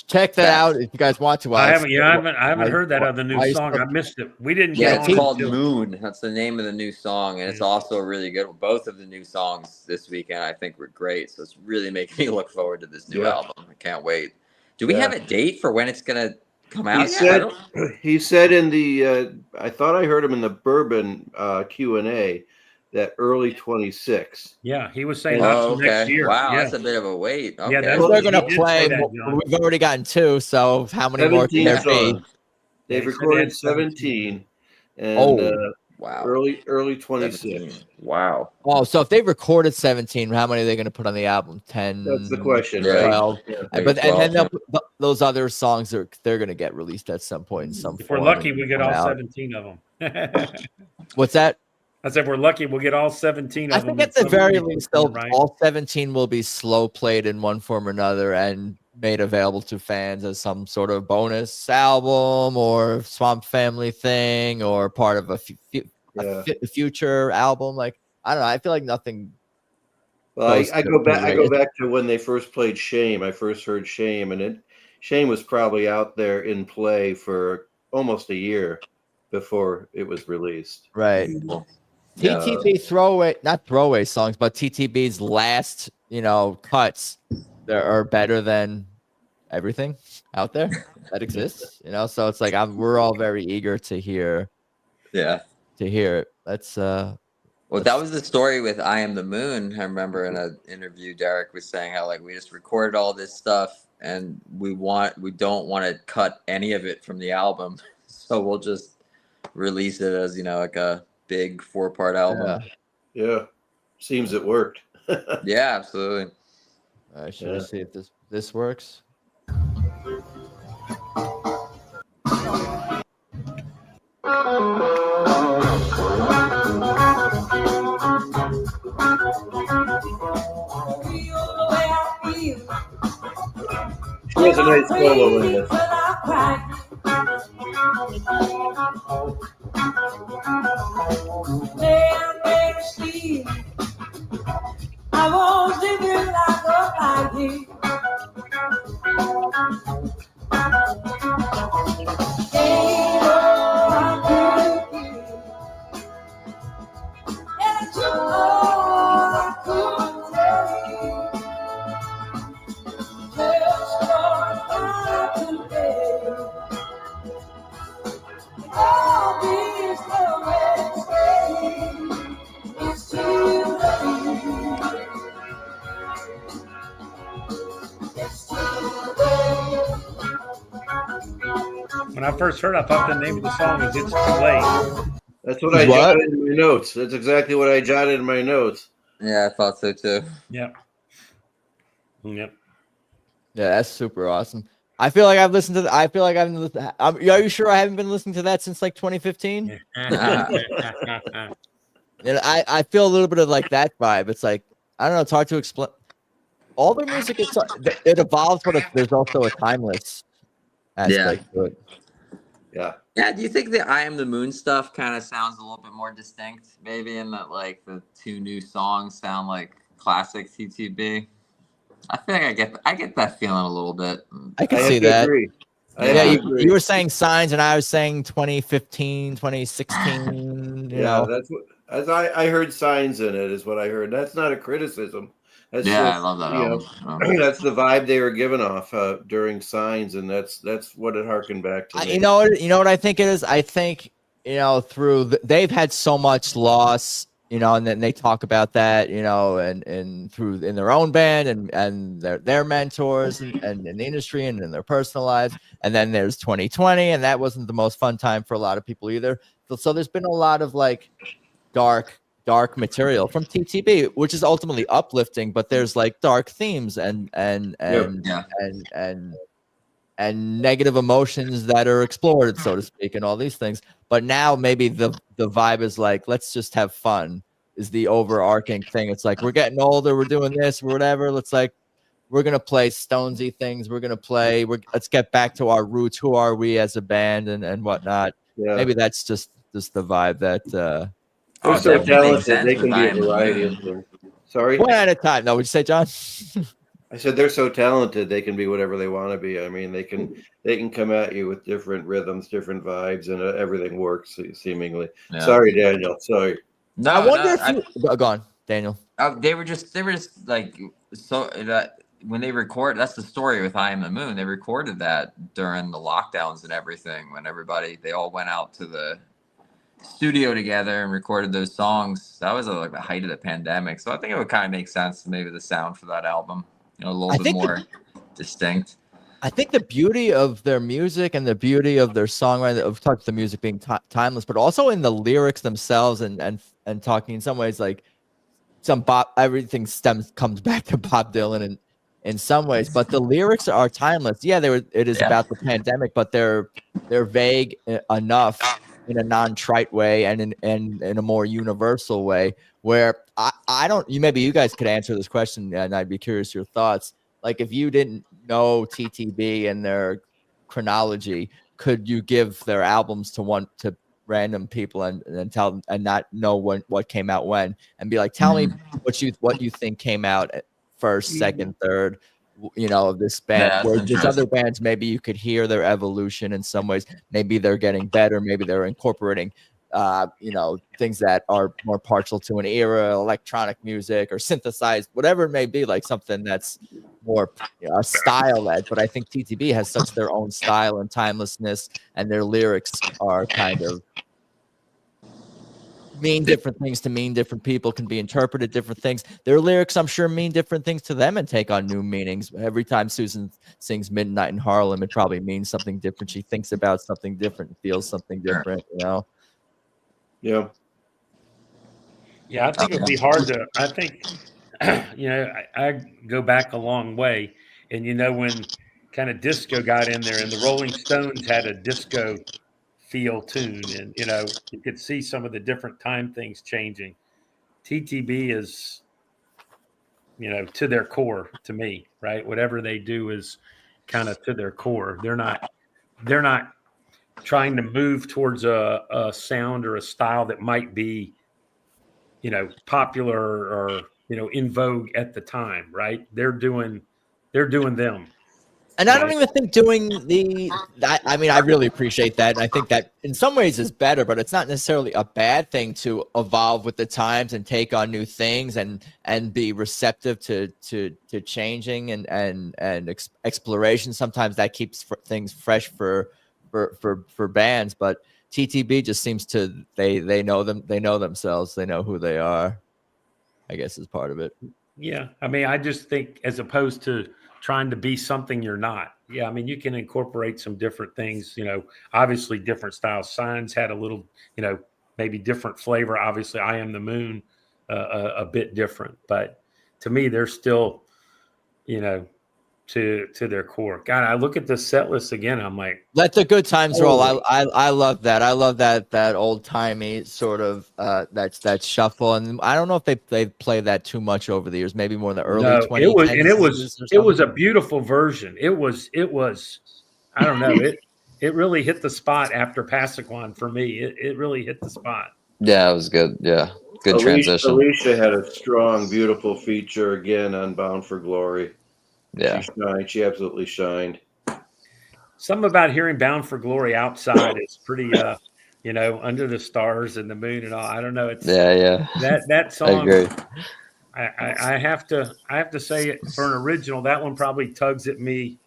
check that out if you guys want to. I haven't heard that other new song. I missed it. We didn't get it's called Moon. That's the name of the new song, and it's also really good. Both of the new songs this weekend I think were great, so it's really making me look forward to this new album. I can't wait. Do we have a date for when it's gonna come out? He said in the I thought I heard him in the Bourbon Q&A that early 26. Yeah, he was saying next year. Wow, that's a bit of a wait. Okay. Yeah, they're going to play. We've already gotten 2, so how many more can there be? They've recorded 17, and early 26. 17. Wow. Oh, so if they recorded 17, how many are they going to put on the album? 10. That's the question, right? 12. And then those other songs they're going to get released at some point in some If form. we're lucky, we get all 17 of them. What's that? I said, we're lucky we'll get all 17 of them. I think at the very least, all 17 will be slow played in one form or another and made available to fans as some sort of bonus album or Swamp Family thing or part of a future album. Like, I don't know. I feel like nothing. Well, I go back to when they first played Shame. I first heard Shame, and Shame was probably out there in play for almost a year before it was released. Right. TTB not throwaway songs, but TTB's last, cuts are better than everything out there that exists. So it's like we're all very eager to hear. Yeah. To hear it. Let's that was the story with I Am the Moon. I remember in an interview Derek was saying how we just recorded all this stuff and we don't want to cut any of it from the album. So we'll just release it as, like a big 4-part album. Yeah. Seems it worked. Yeah, absolutely. Should I see if this works? a nice solo in this. I won't live it like a lady. Ain't no I and you all I could say. Just for today. All these moments stay. It's too late. It's too late. When I first heard, I thought the name of the song was "It's Too Late." That's what I jotted in my notes. That's exactly what I jotted in my notes. Yeah, I thought so too. Yep. Yep. Yeah, that's super awesome. I feel like I've listened to. I feel like I've listened. Are you sure I haven't been listening to that since like 2015? And I feel a little bit of like that vibe. It's like I don't know. It's hard to explain. All their music, it evolves, but there's also a timeless aspect to it. Yeah. Yeah. Do you think the "I Am the Moon" stuff kind of sounds a little bit more distinct, maybe, in that like the two new songs sound like classic TTB? I feel like I get that feeling a little bit. I can see that. Yeah, you were saying Signs, and I was saying 2015, 2016. You know, that's what as I heard Signs in it is what I heard. That's not a criticism. That's I love that album. That's the vibe they were giving off during Signs, and that's what it harkened back to. You know what I think it is. I think they've had so much loss. And then they talk about that, and through in their own band and their mentors and in the industry and in their personal lives. And then there's 2020, and that wasn't the most fun time for a lot of people either. So there's been a lot of like dark material from TTB, which is ultimately uplifting, but there's like dark themes and negative emotions that are explored, so to speak, and all these things. But now maybe the vibe is like, let's just have fun is the overarching thing. It's like, we're getting older, we're doing this, whatever. We're going to play Stonesy things. Let's get back to our roots. Who are we as a band and whatnot. Yeah. Maybe that's just the vibe that, they're so talented. They can be a variety of things. Sorry? One at a time. No, would you say, John? I said they're so talented. They can be whatever they want to be. I mean, they can come at you with different rhythms, different vibes, and everything works seemingly. Yeah. Sorry, Daniel. Sorry. No, I wonder if you go on, Daniel. They were just like, so that when they record, that's the story with "I Am the Moon." They recorded that during the lockdowns and everything, when they all went out to the studio together and recorded those songs. That was like the height of the pandemic, so I think it would kind of make sense, maybe the sound for that album, a little bit more distinct. I think the beauty of their music and the beauty of their songwriting, of talking about the music being timeless, but also in the lyrics themselves and talking in some ways like everything comes back to Bob Dylan in some ways, but the lyrics are timeless. Yeah, it is about the pandemic, but they're vague enough in a non-trite way and in a more universal way where I don't. Maybe you guys could answer this question, and I'd be curious your thoughts. Like, if you didn't know TTB and their chronology, could you give their albums to random people and tell and not know what came out when, and be like, tell me what you think came out first, second, third, of this band? Where there's other bands, maybe you could hear their evolution in some ways. Maybe they're getting better. Maybe they're incorporating things that are more partial to an era, electronic music or synthesized, whatever it may be, like something that's more style led. But I think TTB has such their own style and timelessness, and their lyrics are kind of mean different things to mean different people, can be interpreted different things. Their lyrics, I'm sure, mean different things to them and take on new meanings. Every time Susan sings Midnight in Harlem, it probably means something different. She thinks about something different, feels something different, Yeah. Yeah, I think it would be hard to, I think, I go back a long way. And, when kind of disco got in there and the Rolling Stones had a disco feel tune, and, you could see some of the different time things changing. TTB is, to their core, to me, right? Whatever they do is kind of to their core. They're not trying to move towards a sound or a style that might be, popular or, in vogue at the time, right? They're doing them. And I don't even think I mean, I really appreciate that. And I think that in some ways is better, but it's not necessarily a bad thing to evolve with the times and take on new things and be receptive to changing and exploration. Sometimes that keeps things fresh for bands, but TTB just seems to, they know themselves. They know who they are, I guess, is part of it. Yeah. I mean, I just think as opposed to trying to be something you're not. Yeah, I mean, you can incorporate some different things, obviously different styles. Signs had a little, maybe different flavor. Obviously, I Am the Moon, a bit different. But to me, they're still, to their core. God, I look at the set list again. I'm like, let the good times roll. I love that. I love that old timey sort of that shuffle. And I don't know if they play that too much over the years. Maybe more in the early 2010s. It was a beautiful version. It was. I don't know. It really hit the spot after Passaquan for me. It really hit the spot. Yeah, it was good. Yeah, good transition. Alicia had a strong, beautiful feature again on Bound for Glory. Yeah, she shined. She absolutely shined. Something about hearing Bound for Glory outside is pretty, under the stars and the moon and all. I don't know. It's that song. I agree. I have to say it for an original. That one probably tugs at me,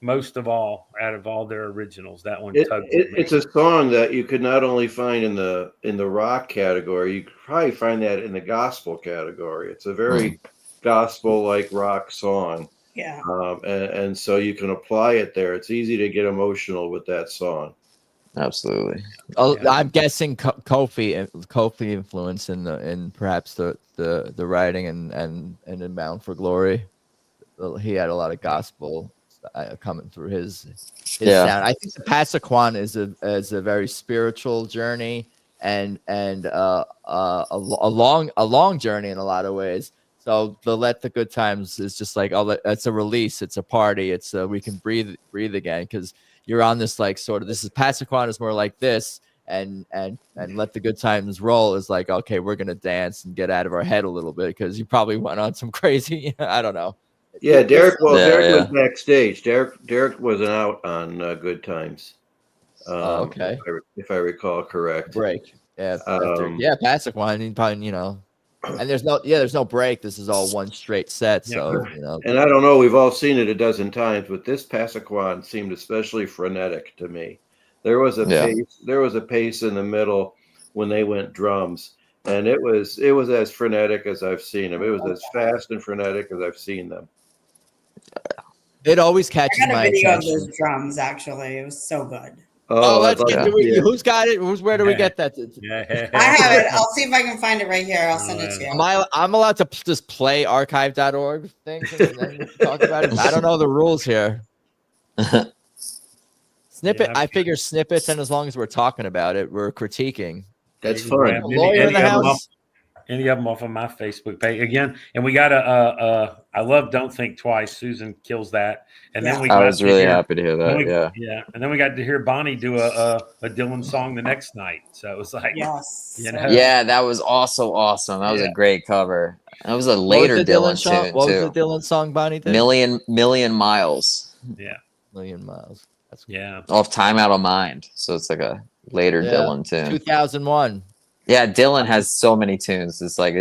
most of all out of all their originals. That one tugs at me. It's a song that you could not only find in the rock category, you could probably find that in the gospel category. It's a very gospel like rock song. Yeah. And so you can apply it there. It's easy to get emotional with that song. Absolutely. Oh, yeah. I'm guessing Kofi influence in perhaps the writing and in Bound for Glory. He had a lot of gospel coming through his sound. I think the Passaquan is a very spiritual journey and a long journey in a lot of ways. So the Let the Good Times is just like, it's a release, it's a party, it's we can breathe again, because you're on this like sort of, this is Passaquan is more like this, and Let the Good Times Roll is like, okay, we're gonna dance and get out of our head a little bit because you probably went on some crazy, I don't know. Yeah, Derek. Well, Derek was backstage. Derek wasn't out on Good Times. Okay, if I recall correct. Break. Yeah, Passaquan. He probably, and there's no break. This is all one straight set. So and I don't know. We've all seen it a dozen times, but this Passaquan seemed especially frenetic to me. There was a pace. There was a pace in the middle when they went drums, and it was as frenetic as I've seen them. It was as fast and frenetic as I've seen them. It always catches I got my a video attention. of those drums. Actually, it was so good. Let's get who's got it? Where do we get that? I have it. I'll see if I can find it right here. I'll send it to you. I'm allowed to just play archive.org things and then talk about it. I don't know the rules here. Snippet. I figure snippets, and as long as we're talking about it, we're critiquing. That's fun. Lawyer in the house. Any of them off of my Facebook page again, and we got a. I love Don't Think Twice. Susan kills that, and then we. I was really happy to hear that. And then we got to hear Bonnie do a Dylan song the next night. So it was like, yeah, that was also awesome. That was a great cover. That was a later Dylan tune. What was the Dylan song Bonnie did? Million Miles. Yeah, Million Miles. That's off Time Out of Mind. So it's like a later Dylan tune. 2001. Yeah, Dylan has so many tunes. It's like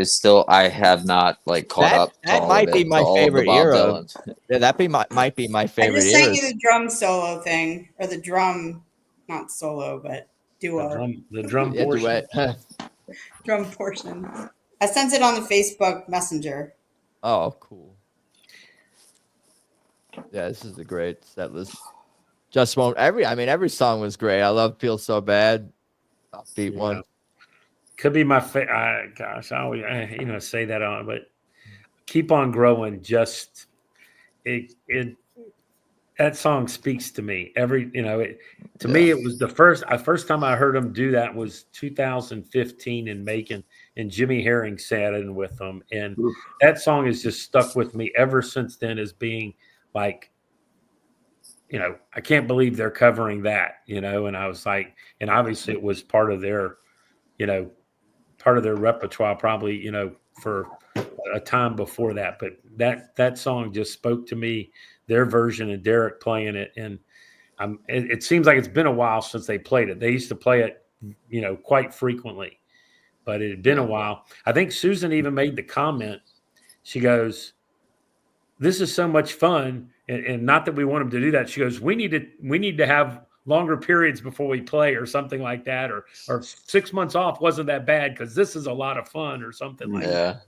I have not like caught up. That might be my favorite era. Yeah, might be my favorite. I just sent you the drum solo thing, or the drum, not solo, but duo. The drum portion. Drum portion. I sent it on the Facebook Messenger. Oh, cool. Yeah, this is a great set list. Just won't every song was great. I love Feel So Bad. Beat one. Could be my favorite. Gosh, I always say that on, but Keep On Growing. Just that song speaks to me. Me, it was the first time I heard him do that was 2015 in Macon, and Jimmy Herring sat in with them, and that song has just stuck with me ever since then as being like I can't believe they're covering that, and I was like, and obviously it was part of their, repertoire, probably, for a time before that. But that song just spoke to me, their version and Derek playing it. And it seems like it's been a while since they played it. They used to play it, quite frequently, but it had been a while. I think Susan even made the comment. She goes, "This is so much fun." And not that we want them to do that. She goes, we need to have longer periods before we play or something like that. Or 6 months off wasn't that bad because this is a lot of fun or something like that.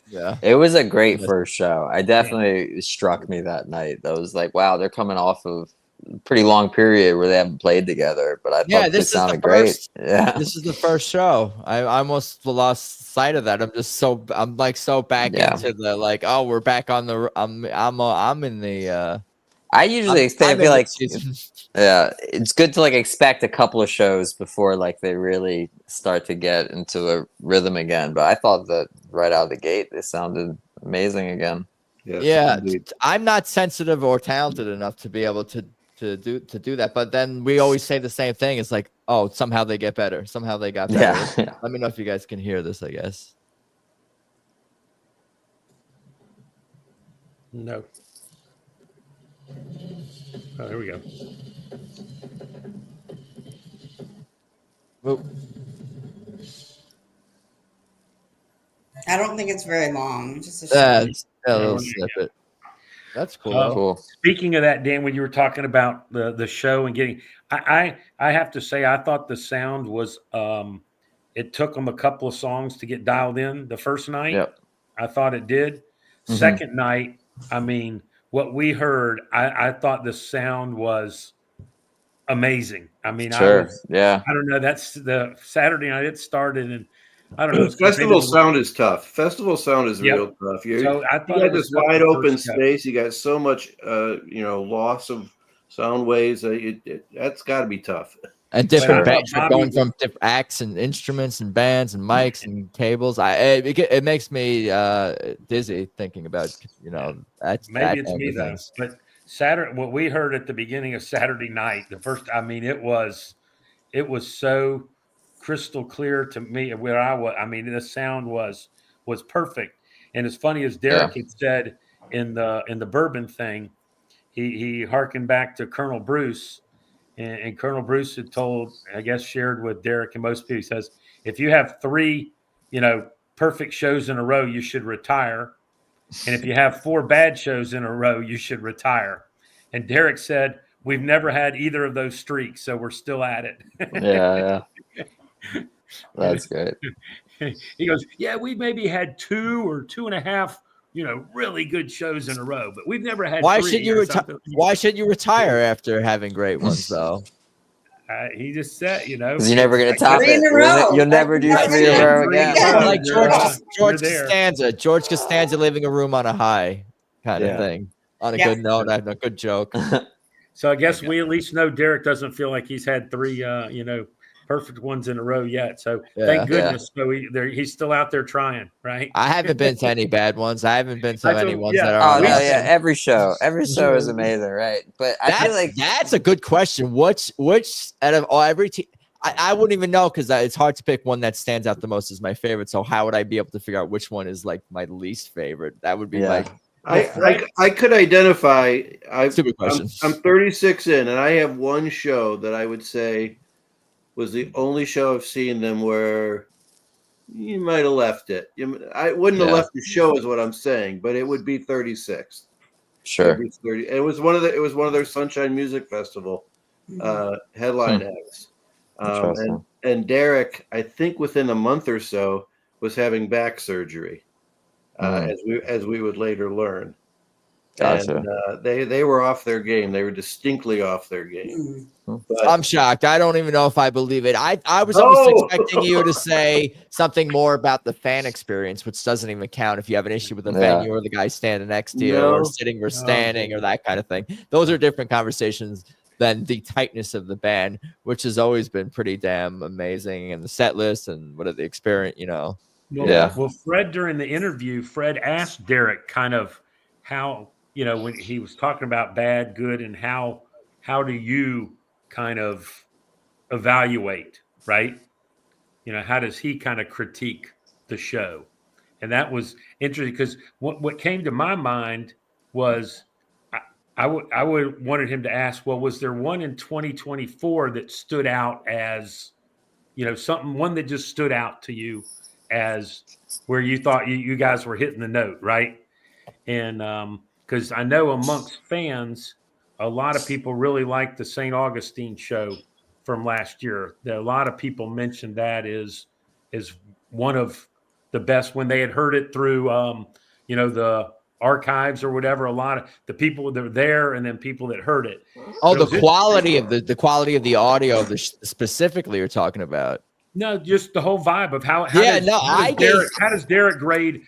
Yeah. It was a great first show. I definitely struck me that night. I was like, wow, they're coming off of a pretty long period where they haven't played together. But I thought they sounded great. Yeah. This is the first show. I almost lost sight of that. I'm like so back into the like, oh, we're back on the I'm in the I usually I feel like it's good to like expect a couple of shows before like they really start to get into a rhythm again. But I thought that right out of the gate they sounded amazing again. Yeah, I'm not sensitive or talented enough to be able to do that. But then we always say the same thing. It's like, oh, somehow they get better. Somehow they got better. Yeah. Let me know if you guys can hear this, I guess. No. Oh, there we go. Oh. I don't think it's very long. Just a little snippet. That's cool. Cool. Speaking of that, Dan, when you were talking about the show and getting, I have to say, I thought the sound was, it took them a couple of songs to get dialed in the first night. Yep. I thought it did. Mm-hmm. Second night, I mean, what we heard, I thought the sound was amazing. I mean, I don't know. That's the Saturday night it started, and I don't know. Festival sound is tough. Festival sound is real tough. You got this wide open space. You got so much, loss of sound waves. That's got to be tough. And different bands, going from different acts and instruments and bands and mics and cables. It makes me dizzy thinking about maybe it's me though. But Saturday, what we heard at the beginning of Saturday night, it was so crystal clear to me where I was. I mean, the sound was perfect. And as funny as Derek had said in the bourbon thing, he harkened back to Colonel Bruce. And Colonel Bruce had shared with Derek and most people, he says, if you have 3, perfect shows in a row, you should retire. And if you have 4 bad shows in a row, you should retire. And Derek said, we've never had either of those streaks, so we're still at it. Yeah. That's great. He goes, yeah, we maybe had 2 or 2.5, really good shows in a row, but we've never had. Why 3 should you retire? Why should you retire after having great ones, though? He just said, because you're never going to top it. You'll never do 3 in a row again. Like George Costanza. George Costanza leaving a room on a high kind of thing. On a good note, a good joke. So I guess we at least know Derek doesn't feel like he's had 3, perfect ones in a row yet. So thank goodness. So he's still out there trying, right? I haven't been to any bad ones. I haven't been to any ones that are. Oh, no, yeah. Every show is amazing, right? But I feel like that's a good question. Which out of every team? I wouldn't even know because it's hard to pick one that stands out the most as my favorite. So how would I be able to figure out which one is like my least favorite? That would be like. I could identify. Stupid question. I'm 36 in, and I have one show that I would say was the only show I've seen them where you might have left it. I wouldn't have left the show, is what I'm saying, but it would be 36. Sure. It was one of their Sunshine Music Festival headline acts. And Derek, I think within a month or so, was having back surgery, as we would later learn. Gotcha. And they were off their game. They were distinctly off their game. But I'm shocked. I don't even know if I believe it. I was almost expecting you to say something more about the fan experience, which doesn't even count if you have an issue with the venue or the guy standing next to you or sitting or standing or that kind of thing. Those are different conversations than the tightness of the band, which has always been pretty damn amazing, and the set list and what are the experience, Well, Fred, during the interview, Fred asked Derek kind of how, when he was talking about bad, good, and how how do you kind of evaluate, right? How does he kind of critique the show? And that was interesting because what came to my mind was I would wanted him to ask, well, was there one in 2024 that stood out as, one that just stood out to you as where you thought you guys were hitting the note, right? And because I know amongst fans, a lot of people really liked the St. Augustine show from last year. A lot of people mentioned that is one of the best when they had heard it through, the archives or whatever. A lot of the people that were there, and then people that heard it. Oh, the quality of the quality of the audio of the specifically you're talking about. No, just the whole vibe of how does Derek grade?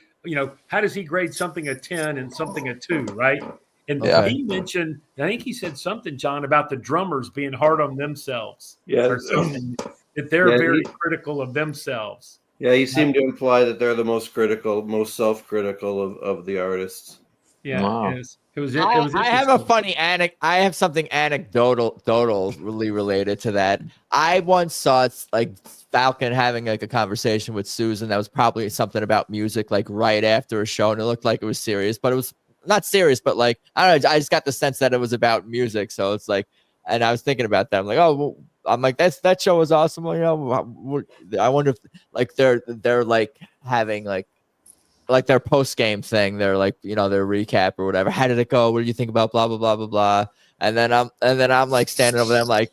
How does he grade something a 10 and something a 2, right? And he mentioned, I think he said something, John, about the drummers being hard on themselves, or something, that they're very critical of themselves. Yeah, he seemed to imply that they're the most critical, most self-critical of the artists. Yeah, wow. It was. I have a funny I have something anecdotally related to that. I once saw Falcon having a conversation with Susan that was probably something about music, right after a show, and it looked like it was serious, but it was not serious, but I don't know. I just got the sense that it was about music, so it's and I was thinking about that. I'm like, oh, well, I'm like, that show was awesome. Well, I wonder if they're having their post game thing, their their recap or whatever. How did it go? What do you think about blah blah blah blah blah? And then I'm standing over there. I'm like,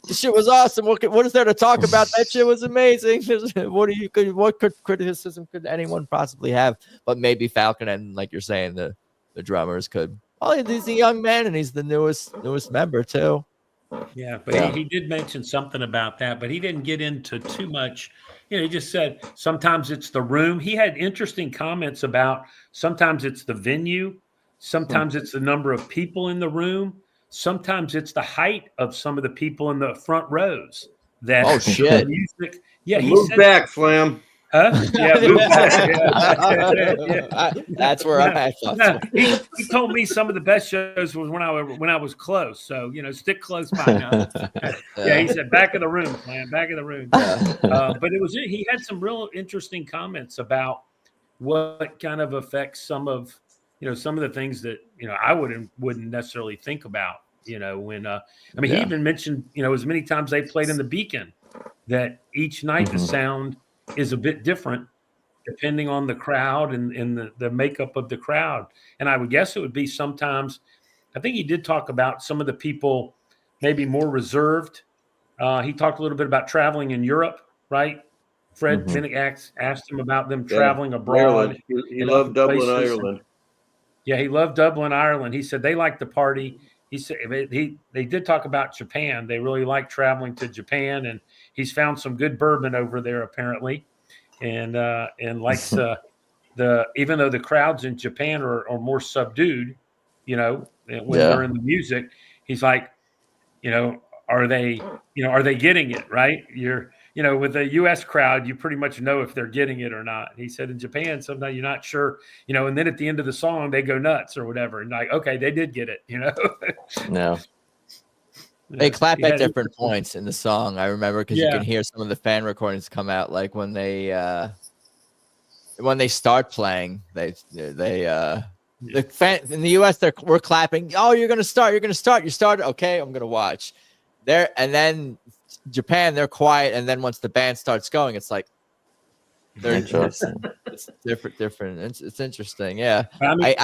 this shit was awesome. What is there to talk about? That shit was amazing. What criticism could anyone possibly have? But maybe Falcon and you're saying the drummers could. Well, he's a young man and he's the newest member too. Yeah, but he did mention something about that, but he didn't get into too much. He just said sometimes it's the room. He had interesting comments about sometimes it's the venue, sometimes it's the number of people in the room, sometimes it's the height of some of the people in the front rows. That shit! Music, he move said, back, Flam. Huh? Yeah, move back. Yeah. That's where I'm at. No, he told me some of the best shows was when I was close. So stick close by now. Yeah, he said back of the room, man, back of the room. But he had some real interesting comments about what kind of affects some of the things that I wouldn't necessarily think about. When he even mentioned as many times they played in the Beacon that each night the sound is a bit different depending on the crowd and the makeup of the crowd. And I would guess it would be sometimes, I think he did talk about some of the people maybe more reserved. He talked a little bit about traveling in Europe, right? Fred Minnick asked him about them traveling abroad. He loved Dublin, Ireland. Yeah, he loved Dublin, Ireland. He said they liked the party. He said they did talk about Japan. They really like traveling to Japan, and he's found some good bourbon over there apparently, and likes even though the crowds in Japan are more subdued, when they're in the music, he's like, are they getting it right? With the U.S. crowd, you pretty much know if they're getting it or not. He said in Japan, sometimes you're not sure, and then at the end of the song, they go nuts or whatever. And okay, they did get it, No. They clap at different points in the song. I remember because you can hear some of the fan recordings come out when they start playing. The fan in the U.S. we're clapping. Oh, you're gonna start. You started. Okay, I'm gonna watch. And then Japan, they're quiet, and then once the band starts going, it's like it's different. It's interesting. Yeah.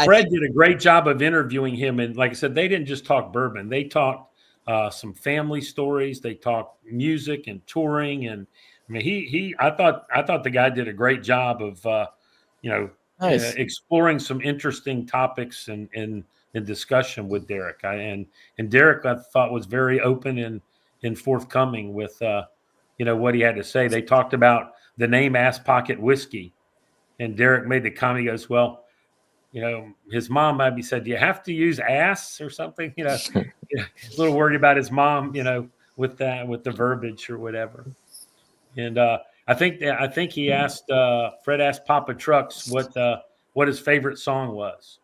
Fred did a great job of interviewing him, and like I said, they didn't just talk bourbon. They talked some family stories. They talked music and touring, and I thought the guy did a great job of exploring some interesting topics and discussion with Derek. And Derek, I thought, was very open and forthcoming with what he had to say. They talked about the name Ass Pocket Whiskey, and Derek made the comment. He goes, well, his mom maybe said, do you have to use ass or something? He's a little worried about his mom, with the verbiage or whatever. And I think he asked Fred asked Papa Trucks what his favorite song was,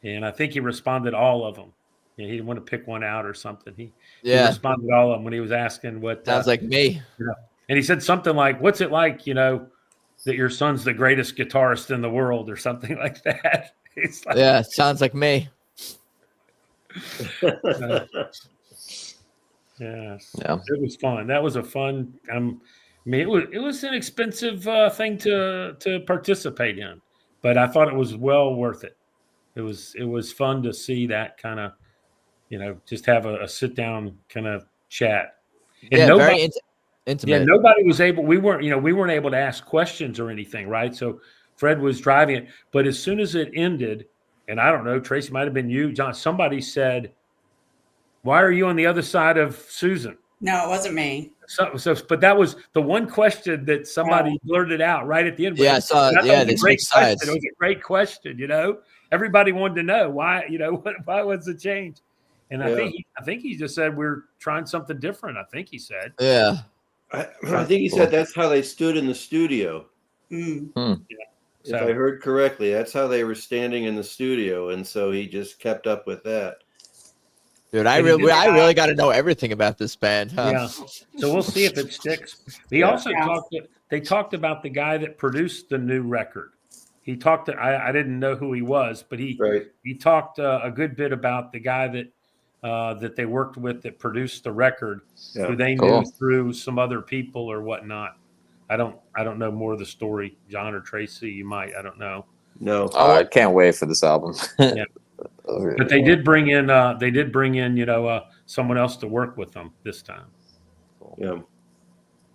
and I think he responded all of them. he didn't want to pick one out or something. He responded to all of them when he was asking what. Sounds like me. And he said something like, "What's it like, that your son's the greatest guitarist in the world," or something like that. It's like, yeah, sounds like me. Yeah, it was fun. That was a fun. It was an expensive thing to participate in, but I thought it was well worth it. It was fun to see that kind of, just have a sit down kind of chat. And very intimate. Yeah, nobody was able. We weren't able to ask questions or anything, right? So Fred was driving it, but as soon as it ended, and I don't know, Tracey, might have been you, John. Somebody said, "Why are you on the other side of Susan?" No, it wasn't me. But that was the one question that somebody blurted out right at the end. Yeah, I saw. Yeah, they switched sides. It was a great question. Everybody wanted to know why. Why was the change? And I think he just said we're trying something different. I think he said. Yeah. I think he said that's how they stood in the studio. Mm. Yeah. If I heard correctly, that's how they were standing in the studio, and so he just kept up with that. Dude, I really got to know everything about this band. Huh? Yeah, so we'll see if it sticks. He also talked about the guy that produced the new record. He talked. I didn't know who he was, but he talked a good bit about the guy that they worked with that produced the record, who they knew through some other people or whatnot. I don't know more of the story. John or Tracey, you might. I don't know. No, I can't wait for this album. Yeah. But they did bring in someone else to work with them this time. Yeah,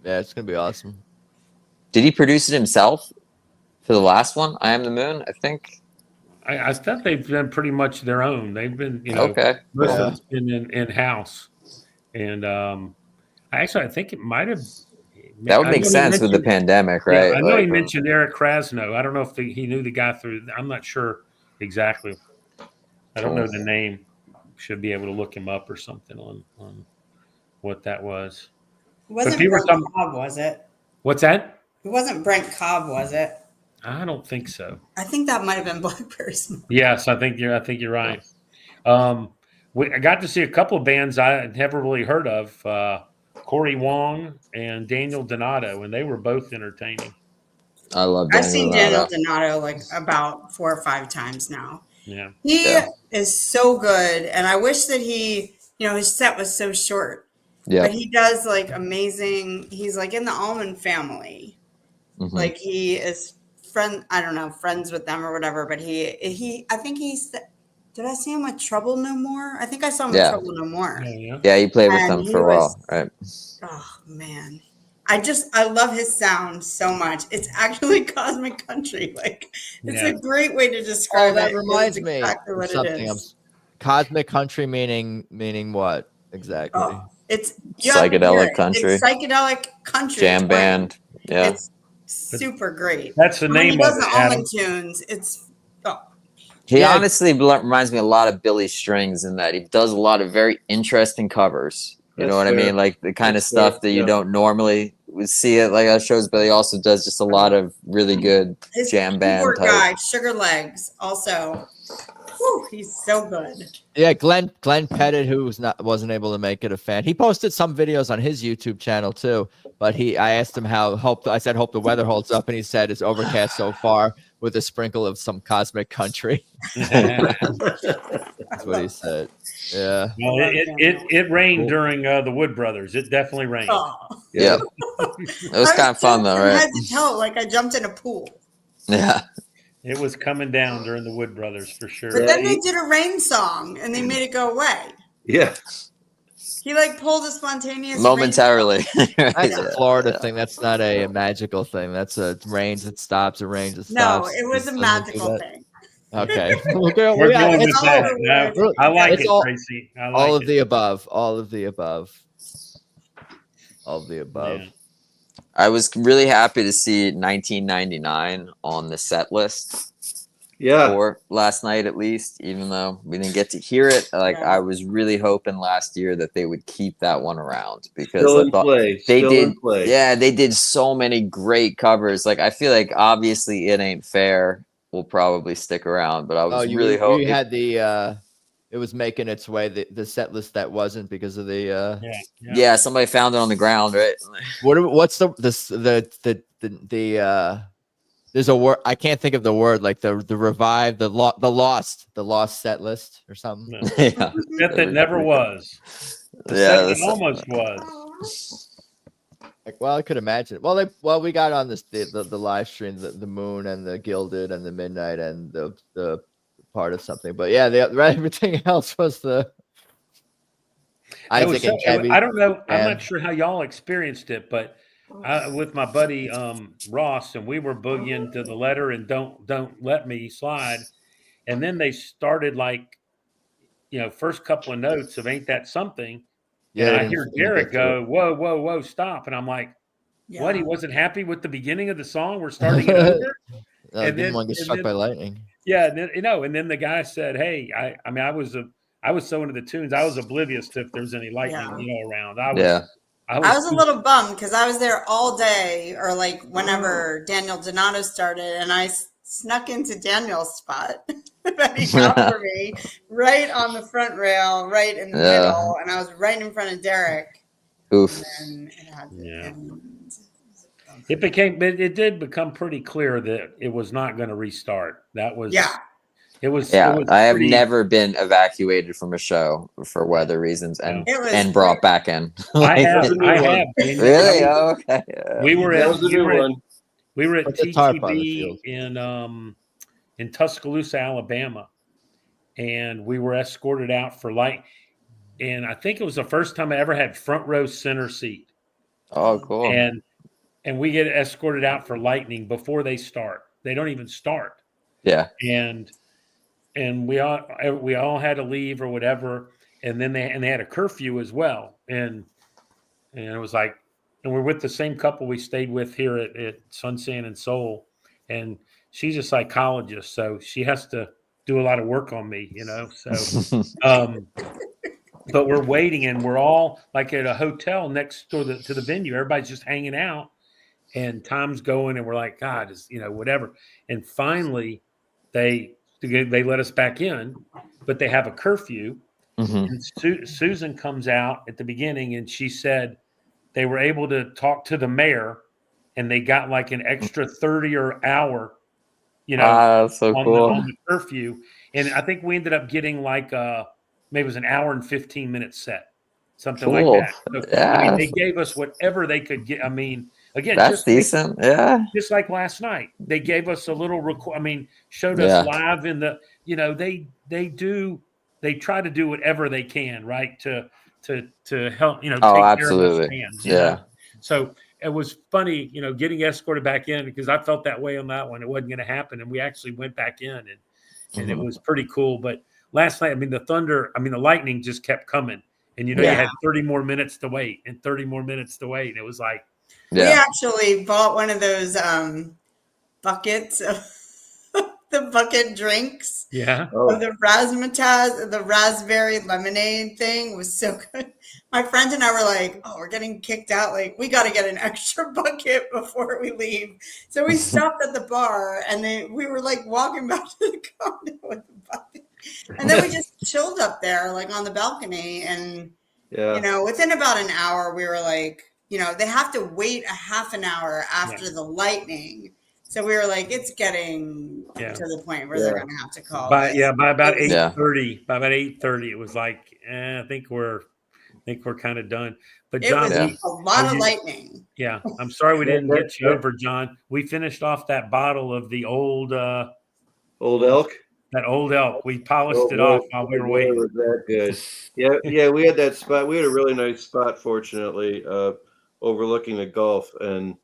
it's gonna be awesome. Did he produce it himself for the last one? I Am the Moon, I think. I thought they've been pretty much their own. They've been, most of it's been in house, and I think it might have. That would make sense with the pandemic, right? Yeah, I know he mentioned Eric Krasno. I don't know if he knew the guy through. I'm not sure exactly. I don't know the name. Should be able to look him up or something on what that was. It wasn't Brent Cobb, was it? What's that? It wasn't Brent Cobb, was it? I don't think so. I think that might have been Blackberry Smoke. Yes, I think you're right. I got to see a couple of bands I never really heard of. Corey Wong and Daniel Donato, and they were both entertaining. I love I've seen Daniel Donato like about 4 or 5 times now. Yeah. He is so good. And I wish that his set was so short. Yeah. But he does like amazing. He's like in the Allman Family. Mm-hmm. Like he is friends with them or whatever. But I think did I see him with Trouble No More? I think I saw him with Trouble No More. Yeah, he played with them for a while. Right. Oh man. I love his sound so much. It's actually cosmic country. Like it's a great way to describe it. That reminds me exactly what something. it is. Cosmic country meaning what exactly? Oh, it's psychedelic country. It's psychedelic country. Jam band. Yeah. It's super great. That's the name of it. The Allman tunes. He honestly reminds me a lot of Billy Strings in that he does a lot of very interesting covers. You know what I mean? Like the kind of stuff that you don't normally would see it like at shows, but he also does just a lot of really good jam band type. Guy, Sugar Legs, also. Whew, he's so good. Yeah, Glenn Pettit, who wasn't able to make it a fan. He posted some videos on his YouTube channel too, but I asked him hope the weather holds up, and he said it's overcast so far with a sprinkle of some cosmic country. That's what he said. Yeah. Well, it rained during the Wood Brothers. It definitely rained. Oh. Yeah. It was kind of fun though, right? I had to tell, like I jumped in a pool. Yeah. It was coming down during the Wood Brothers for sure. But then they did a rain song and they made it go away. Yeah. He like pulled a spontaneous momentarily. That's a Florida thing. That's not a magical thing. That's it rains, it stops, it rains, it stops. No, it was a magical thing. Okay. We're going with that. No, I like it, Tracey. All of the above. All of the above. All of the above. Yeah. I was really happy to see 1999 on the set list. Yeah. For last night, at least, even though we didn't get to hear it. Like I was really hoping last year that they would keep that one around because they did so many great covers. Like I feel like obviously It Ain't Fair will probably stick around, but I was really hoping you had it it was making its way, the set list that wasn't because of the Yeah, somebody found it on the ground, right? what's there's a word, I can't think of the word, like the revived, the lost set list or something. No. Set that never was. The set that almost was. Like, well, I could imagine. Well, we got on this the live stream, the moon and the gilded and the midnight and the part of something, but yeah, everything else was the Isaac and Chevy. I don't know. I'm not sure how y'all experienced it, but with my buddy Ross, and we were boogieing to the letter and don't let me slide, and then they started like, first couple of notes of Ain't That Something. Yeah, and I hear Derek go, whoa, whoa, whoa, stop. And I'm like, what? He wasn't happy with the beginning of the song? We're starting it over? And didn't want to get struck by lightning. Yeah, and then the guy said, hey, I was so into the tunes, I was oblivious to if there's any lightning, around. I was a little bummed because I was there all day, or like whenever Daniel Donato started, and I snuck into Daniel's spot that he got for me, right on the front rail, right in the middle, and I was right in front of Derek. Oof. It did become pretty clear that it was not going to restart. That was It was. I have never been evacuated from a show for weather reasons and brought back in. I have. Really? Oh, okay. We were at What's the tarp on the TTB in Tuscaloosa, Alabama, and we were escorted out for light. And I think it was the first time I ever had front row center seat. Oh, cool. And we get escorted out for lightning before they start. They don't even start. Yeah. And we all had to leave or whatever. And then they had a curfew as well. And it was like, and we're with the same couple we stayed with here at Sun Sand and Soul. And she's a psychologist, so she has to do a lot of work on me, So, but we're waiting, and we're all like at a hotel next to the venue. Everybody's just hanging out, and time's going, and we're like, God, is whatever. And finally, they let us back in, but they have a curfew. Mm-hmm. And Susan comes out at the beginning, and she said they were able to talk to the mayor, and they got like an extra 30 or hour, that's so cool. on the curfew. And I think we ended up getting like maybe it was an hour and 15 minute set, something like that. So, they gave us whatever they could get. Again, that's just decent. Just like last night, they gave us a little showed us live in the, they try to do whatever they can, right, to help, take absolutely. care of their fans. So it was funny, getting escorted back in, because I felt that way on that one. It wasn't going to happen, and we actually went back in, and it was pretty cool. But last night, the lightning just kept coming, and you had 30 more minutes to wait, and 30 more minutes to wait, and it was like, we actually bought one of those buckets of the bucket drinks. Yeah. Of the razzmatazz, the raspberry lemonade thing was so good. My friends and I were like, oh, we're getting kicked out. Like, we got to get an extra bucket before we leave. So we stopped at the bar, and then we were like walking back to the condo with the bucket. And then we just chilled up there, like on the balcony. And, within about an hour, we were like, they have to wait a half an hour after the lightning. So we were like, it's getting to the point where they're going to have to call. By about 8:30, by about 8:30, it was like, I think we're kind of done. But John, it was a lot of lightning. Yeah, I'm sorry we didn't get you over, John. We finished off that bottle of the old elk. That old elk. We polished it off while we were waiting. Was that good? Yeah, we had that spot. We had a really nice spot, fortunately, overlooking the Gulf, and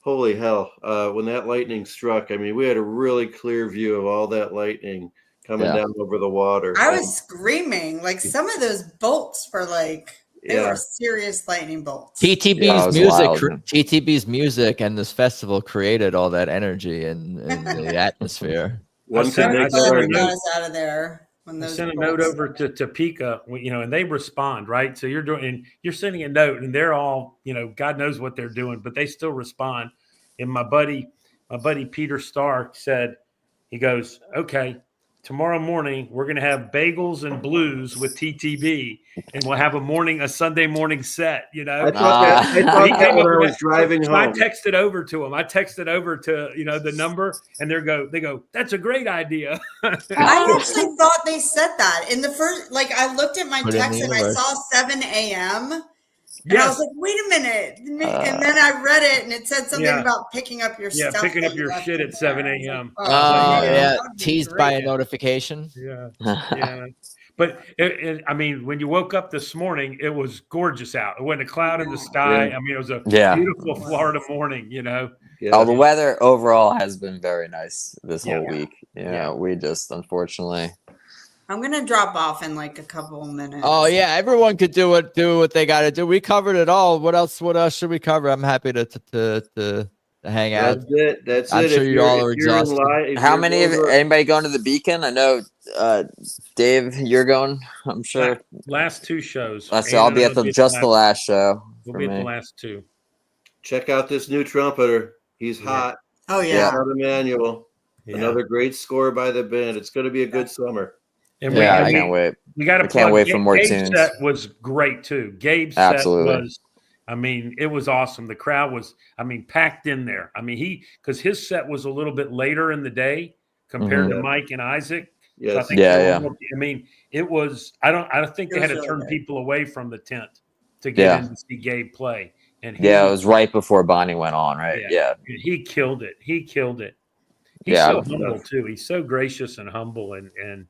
holy hell, when that lightning struck, we had a really clear view of all that lightning coming down over the water. I was screaming. Like, some of those bolts were like, they were serious lightning bolts. TTB's music and this festival created all that energy in the atmosphere. Got us out of there. I sent a note over to Topeka, and they respond, right? So you're sending a note, and they're all, God knows what they're doing, but they still respond. And my buddy Peter Stark said, he goes, okay, tomorrow morning we're going to have bagels and blues with TTB, and we'll have a Sunday morning set. You know, I thought that when I was driving so I home. texted over to them. I texted over to the number, and they go, that's a great idea. I actually thought they said that in the first. Like I looked at my Put in text the and I universe. saw 7 a.m. And Yes. I was like, wait a minute. And then I read it and it said something Yeah. about picking up your stuff. picking that up you your left shit in at there. 7 I was like, a.m. oh, man, yeah, that would be teased great. by a notification. Yeah, yeah. But I mean, when you woke up this morning, it was gorgeous out. It wasn't a cloud in the sky. Yeah. I mean, it was a Yeah. beautiful Florida morning. You know. Yeah. Oh, the weather overall has been very nice this Yeah. whole week. We just unfortunately. I'm gonna drop off in like a couple minutes. Oh yeah, everyone could do what they got to do. We covered it all. What else should we cover? I'm happy to hang out. That's it. That's I'm it. sure If you you're- all are if you're in exhausted. line- if How you're many of going to- anybody going to the Beacon? I know, Dave, you're going. I'm sure. Last two shows. So I'll be at the last show. We'll for be at the me. last two. Check out this new trumpeter. He's hot. Oh yeah. Shout out Emmanuel. Yeah. Another great score by the band. It's going to be a good summer. And I can't wait. We got to I can't wait for more Gabe's tunes. set was great too. Gabe's Absolutely. set was, I mean, it was awesome. The crowd was, I mean, packed in there. I mean, because his set was a little bit later in the day compared to Mike and Isaac. Yes. So I think I mean, it was. I don't think they had to turn people away from the tent to get in to see Gabe play. And it was right before Bonnie went on, right? Yeah. He killed it. He killed it. He's so humble too. He's so gracious and humble, and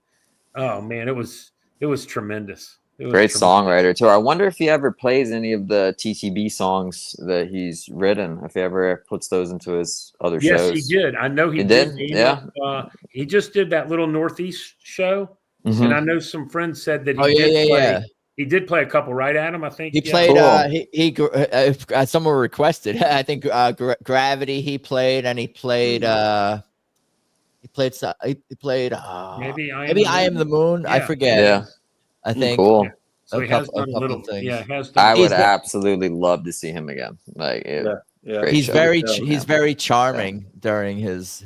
oh man, it was tremendous. It was Great tremendous. songwriter too. I wonder if he ever plays any of the TTB songs that he's written. If he ever puts those into his other shows. Yes, he did. I know he did. He Yeah. He just did that little Northeast show, Mhm. and I know some friends said that he did play. Yeah. He did play a couple, right, Adam? I think He played. Someone requested. I think Gravity. He played, and he played. He played. Maybe I Am the Moon. I Yeah. forget. Yeah. I think. Cool. So he has done a little. things. Yeah, has done. I would He's the- absolutely love to see him again. Like, great He's show. very charming during his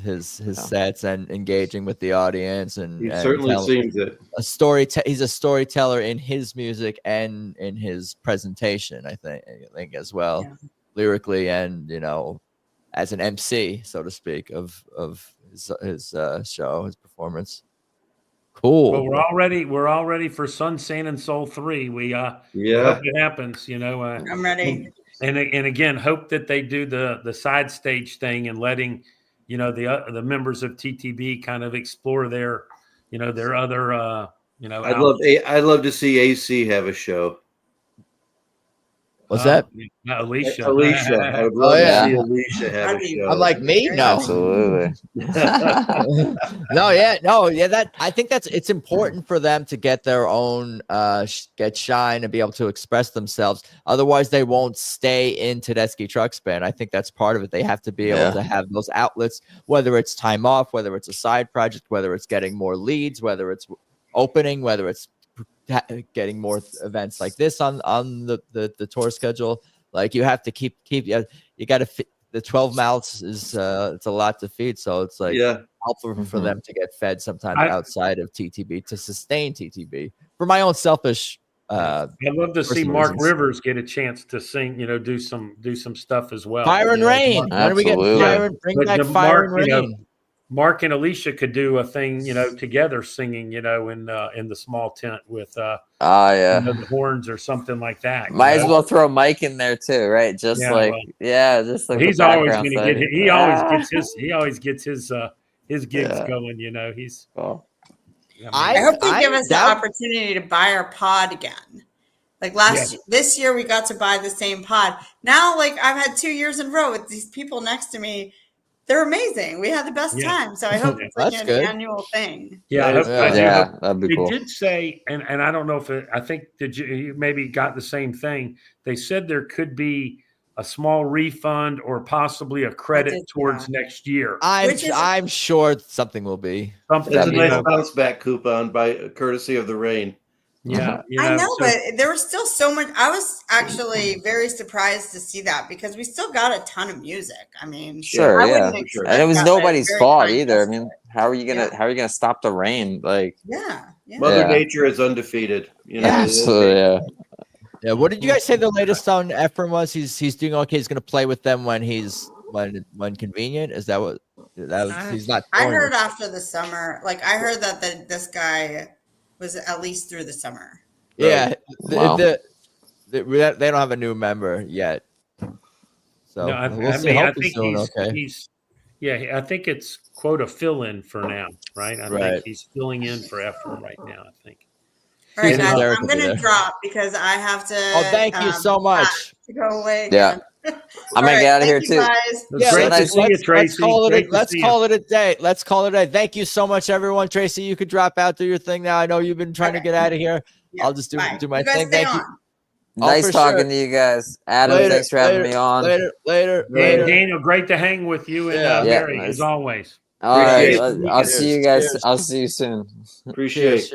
sets and engaging with the audience, and He certainly seems it. He's a storyteller in his music and in his presentation. I think as well, lyrically and as an MC, so to speak, of his show, his performance. Cool. Well, we're all ready for Sun, Sand, and Soul 3. We hope it happens. I'm ready. And again, hope that they do the side stage thing and letting the members of TTB kind of explore their other I'd love to see AC have a show. What's that? Alicia. I would love to see Alicia have a show. I'm like, me? No. Absolutely. I think it's important for them to get their own get shine and be able to express themselves. Otherwise, they won't stay in Tedeschi Trucks Band. I think that's part of it. They have to be able to have those outlets, whether it's time off, whether it's a side project, whether it's getting more leads, whether it's opening, whether it's getting more events like this on the tour schedule. Like, you have to keep you got to fit. The 12 mouths is it's a lot to feed, so it's like helpful for them to get fed sometimes outside of TTB to sustain TTB. For my own selfish, I'd love to see personal Mark reasons. Rivers get a chance to sing, do some stuff as well. Fire and Rain. When do we get bring But back the Fire Mark, and Rain? Mark and Alicia could do a thing, together singing, in the small tent with the horns or something like that. Might as well throw Mike in there too, right? Just just like he's the always background going to side. get he always gets his gigs going. He's. I hope they give us the opportunity to buy our pod again. Like this year, we got to buy the same pod. Now, like, I've had 2 years in a row with these people next to me. They're amazing. We had the best time. So I hope it's like an annual thing. Yeah, that'd be cool. They did say, and I don't know if I think you maybe got the same thing. They said there could be a small refund or possibly a credit towards next year. I'm sure something will be. It's a nice bounce back coupon by courtesy of the rain. Yeah, I know, so, but there was still so much. I was actually very surprised to see that because we still got a ton of music. I mean, Sure, I yeah. wouldn't expect And it was that, but nobody's very fault kind either. I gesture. mean, how are you gonna stop the rain? Like, Yeah, yeah. Mother Yeah. Nature is undefeated. You know, absolutely, yeah. Yeah. What did you guys say the latest on Ephraim was? He's doing okay. He's going to play with them when convenient. Is that what that was? He's not. I touring. heard after the summer, like I heard that this guy was at least through the summer. Yeah. Wow. They don't have a new member yet. So no, we'll see. I Hope think he's doing okay. I think it's quote a fill-in for now, right? I think Right. he's filling in for Ephraim right now. I think. All right, Susan guys, Derrick I'm will be gonna there. drop because I have to. Oh, thank you so much. To go away Yeah. again. I'm All gonna right, get out of here thank you, too. guys. It was great to see you, let's Tracy. call it Great to let's see call you. it a day. Let's call it a day. Thank you so much, everyone. Tracy, you could drop out, do your thing now. I know you've been trying to get out of here. Yeah, I'll just do bye. my You guys thing. stay Thank you. on. Nice for talking sure. to you guys. Adam, Later, thanks for having me on. Later. Daniel, great to hang with you and Yeah. Mary nice. as always. All right, Appreciate it. I'll see you guys. Cheers. I'll see you soon. Appreciate.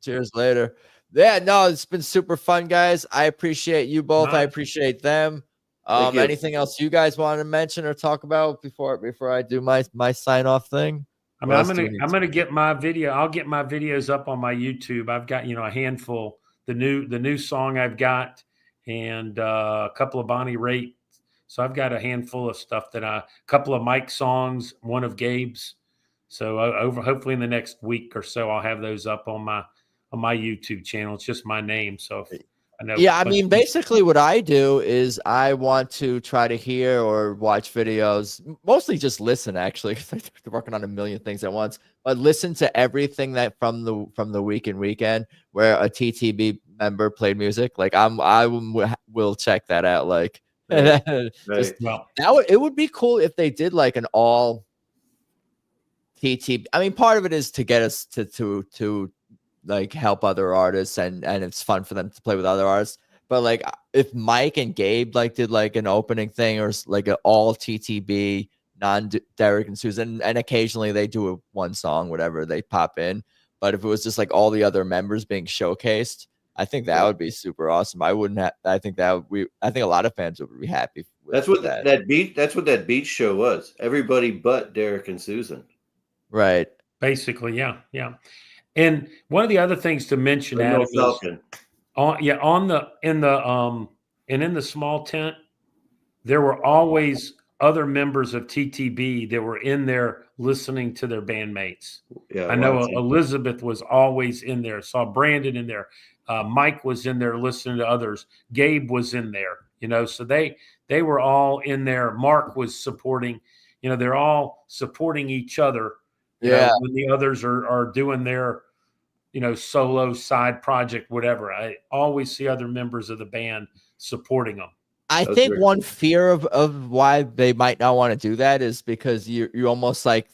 Cheers later. Yeah, no, it's been super fun, guys. I appreciate you both. I Nice. appreciate them. Thank you. Anything else you guys want to mention or talk about before I do my sign off thing? I mean, What I'm else do we need gonna get my video. I'll get my videos up on my YouTube. I've got a handful. The new song I've got, and a couple of Bonnie Raitt. So I've got a handful of stuff a couple of Mike songs, one of Gabe's. So hopefully in the next week or so, I'll have those up on my YouTube channel. It's just my name, so I know. Yeah, I mean, basically what I do is I want to try to hear or watch videos, mostly just listen, actually, because I'm working on a million things at once, but listen to everything that from the week and weekend where a TTB member played music. Like I will check that out. Like just, it would be cool if they did like an all TTB. I mean, part of it is to get us to like help other artists and it's fun for them to play with other artists. But like if Mike and Gabe like did like an opening thing or like an all TTB non Derek and Susan, and occasionally they do one song, whatever they pop in. But if it was just like all the other members being showcased, I think that would be super awesome. I think a lot of fans would be happy. That's what that beach show was. Everybody but Derek and Susan. Right. Basically, yeah. And one of the other things to mention, But no Adam, is Falcon. in the small tent, there were always other members of TTB that were in there listening to their bandmates. Yeah, I know watching. Elizabeth was always in there. Saw Brandon in there. Mike was in there listening to others. Gabe was in there. So they were all in there. Mark was supporting. They're all supporting each other. When the others are doing their, solo side project, whatever. I always see other members of the band supporting them. I think one fear of why they might not want to do that is because you're almost like,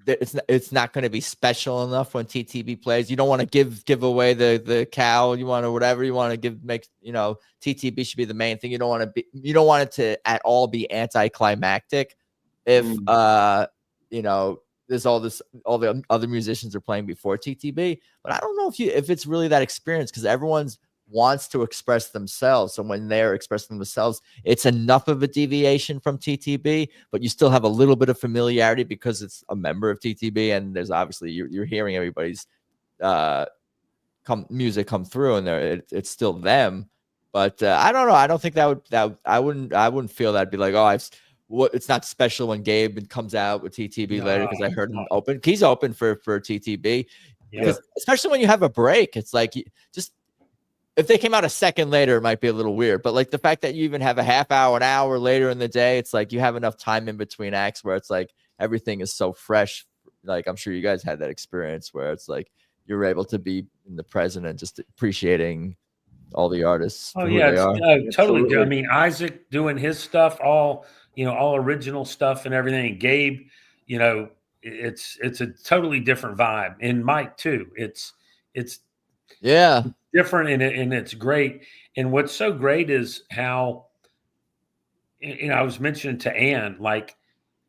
it's not going to be special enough when TTB plays. You don't want to give away the cow. You want to whatever you want to TTB should be the main thing. You don't want it to at all be anticlimactic. If there's all the other musicians are playing before TTB, but I don't know if it's really that experience because everyone's wants to express themselves. So when they're expressing themselves, it's enough of a deviation from TTB, but you still have a little bit of familiarity because it's a member of TTB. And there's obviously you're hearing everybody's music come through and it's still them. But I don't know. I don't think I wouldn't feel that'd be like, it's not special when Gabe comes out with TTB later because I heard him open. He's open for TTB. Yeah. Especially when you have a break, it's like just if they came out a second later, it might be a little weird. But like the fact that you even have a half hour, an hour later in the day, it's like you have enough time in between acts where it's like everything is so fresh. Like I'm sure you guys had that experience where it's like you're able to be in the present and just appreciating all the artists. Oh for yeah, who they are. totally. Absolutely. I mean, Isaac doing his stuff, all original stuff and everything. And Gabe, it's a totally different vibe. And Mike too. It's different and it's great. And what's so great is how I was mentioning to Ann, like,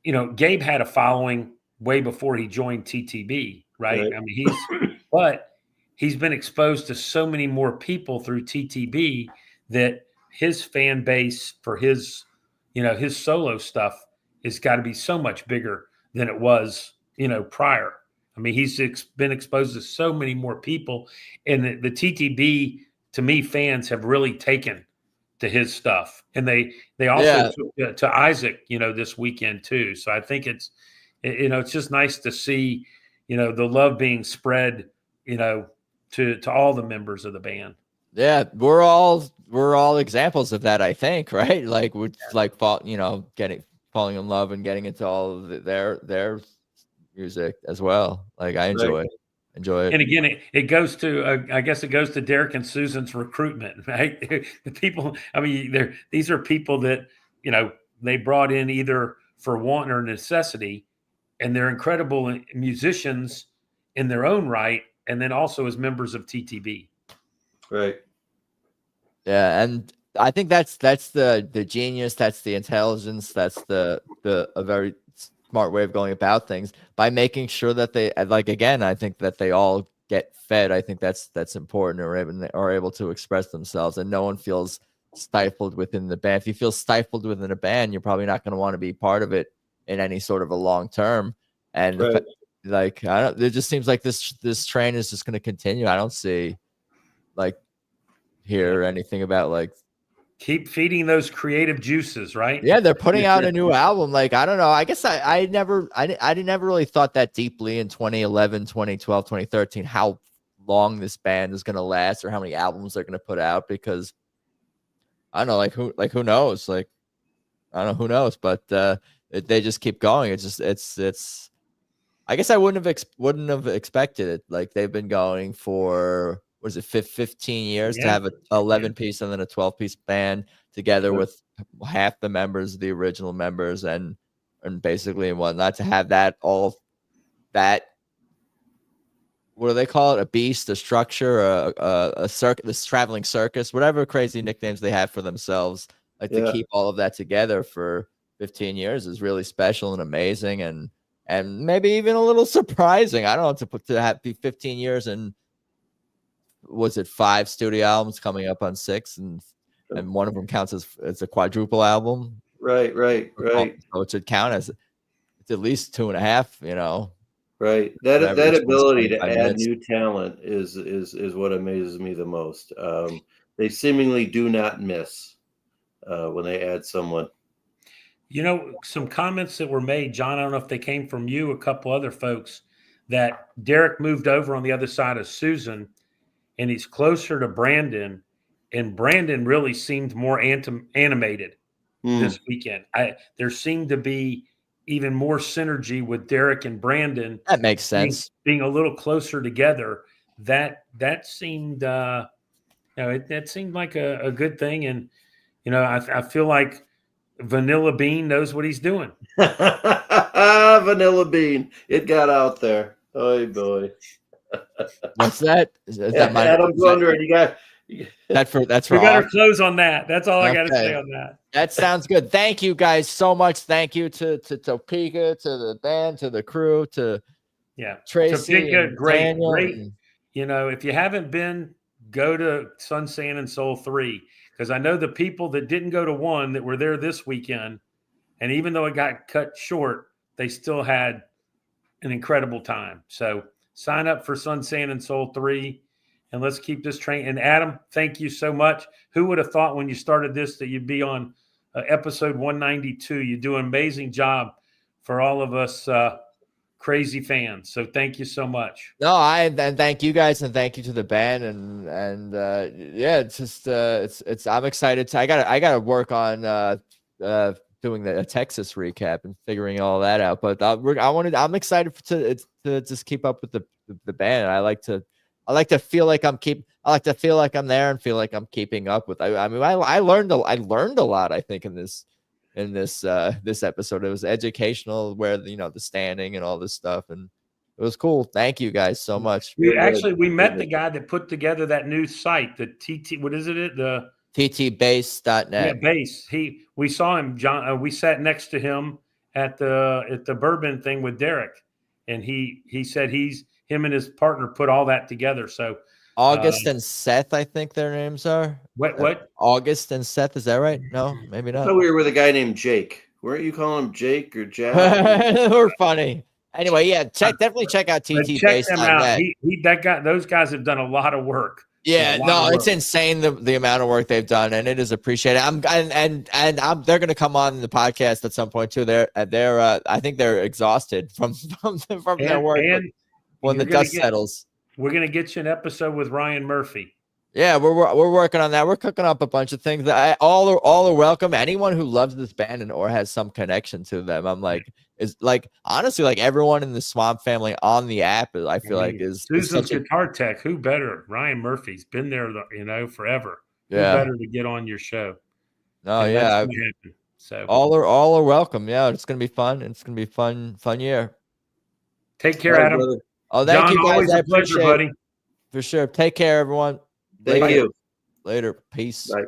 Gabe had a following way before he joined TTB, right? I mean, but he's been exposed to so many more people through TTB that his fan base for his, his solo stuff has got to be so much bigger than it was, prior. I mean, he's been exposed to so many more people, and the TTB, to me, fans have really taken to his stuff, and they also took to Isaac, this weekend too. So I think it's just nice to see, the love being spread, to all the members of the band. Yeah, we're all examples of that, I think, right? Like we're falling in love and getting into all of their music as well. Like I enjoy it. And again, it goes to I guess it goes to Derek and Susan's recruitment, right? The people, I mean, these are people that they brought in either for want or necessity, and they're incredible musicians in their own right, and then also as members of TTB. Right. Yeah, and I think that's the genius, that's the intelligence, that's a very smart way of going about things, by making sure that they, like, again, I think that they all get fed. I think that's important, or are able to express themselves, and no one feels stifled within the band. If you feel stifled within a band, you're probably not going to want to be part of it in any sort of a long term. And like, it just seems like this train is just going to continue. I don't see hear anything about keep feeding those creative juices, right? Yeah, they're putting out a new album. Like, I don't know. I guess I never really thought that deeply in 2011, 2012, 2013, how long this band is going to last or how many albums they're going to put out, because I don't know, who knows? Like, I don't know, who knows? But they just keep going. It's I guess I wouldn't have expected it. Like, they've been going for, what is it, 15 years to have an 11-piece and then a 12-piece band together with half the members, the original members, and basically and whatnot, to have that what do they call it? A beast, a structure, a circus, this traveling circus, whatever crazy nicknames they have for themselves. Like, to keep all of that together for 15 years is really special and amazing, and maybe even a little surprising. I don't know, to have be 15 years and, was it 5 studio albums coming up on 6, and one of them counts as a quadruple album. Right. So it should count as it's at least 2.5, Right. That ability to add new talent is what amazes me the most. They seemingly do not miss when they add someone. Some comments that were made, John, I don't know if they came from you, a couple other folks, that Derek moved over on the other side of Susan, and he's closer to Brandon, and Brandon really seemed more animated this weekend. There seemed to be even more synergy with Derek and Brandon. That makes sense. Being a little closer together, that seemed, it seemed like a good thing. And, I feel like Vanilla Bean knows what he's doing. Vanilla Bean. It got out there. Oh, boy. What's that? Adam's wondering. You got that's for. We better close on that. That's all I got to say on that. That sounds good. Thank you guys so much. Thank you to Topeka, to the band, to the crew, to Tracey, Topeka, great. Daniel. If you haven't been, go to Sun, Sand, and Soul 3, because I know the people that didn't go to 1 that were there this weekend, and even though it got cut short, they still had an incredible time. So sign up for Sun, Sand, and Soul 3, and let's keep this train. And Adam, thank you so much. Who would have thought when you started this that you'd be on episode 192? You do an amazing job for all of us crazy fans. So thank you so much. No, and thank you guys, and thank you to the band, and it's just it's I'm excited. I gotta work on doing the Texas recap and figuring all that out. But I'm excited to just keep up with the band. I like to feel like I'm there and feel like I'm keeping up with. I learned a lot, I think, in this episode. It was educational, where the standing and all this stuff, and it was cool. Thank you guys so much. We met the guy that put together that new site, the TT. What is it? The ttbase.net. Yeah, base. We saw him, John. We sat next to him at the bourbon thing with Derek, and he said he's him and his partner put all that together. So August and Seth, I think their names are. What? August and Seth, is that right? No, maybe I not. thought we were with a guy named Jake. Weren't you calling him Jake or Jack? We're funny. Anyway, yeah, definitely check out But TT check Bass. them out. Those guys have done a lot of work. Yeah, A lot no, of it's work. insane the amount of work they've done, and it is appreciated. They're going to come on the podcast at some point too. I think they're exhausted from their work when the dust settles. We're going to get you an episode with Ryan Murphy. Yeah, we're working on that. We're cooking up a bunch of things. All are welcome. Anyone who loves this band or has some connection to them, I'm like, is like honestly, like everyone in the Swamp family on the app. I feel like is Susan's such guitar tech. Who better? Ryan Murphy's been there, forever. Yeah. Who better to get on your show? No, And yeah. that's gonna happen. So all are welcome. Yeah, it's gonna be fun. It's gonna be fun year. Take care, Adam. Brother. Oh, thank John, you guys. always I a pleasure, appreciate buddy. it. For sure. Take care, everyone. Thank you. Later. Peace. Bye.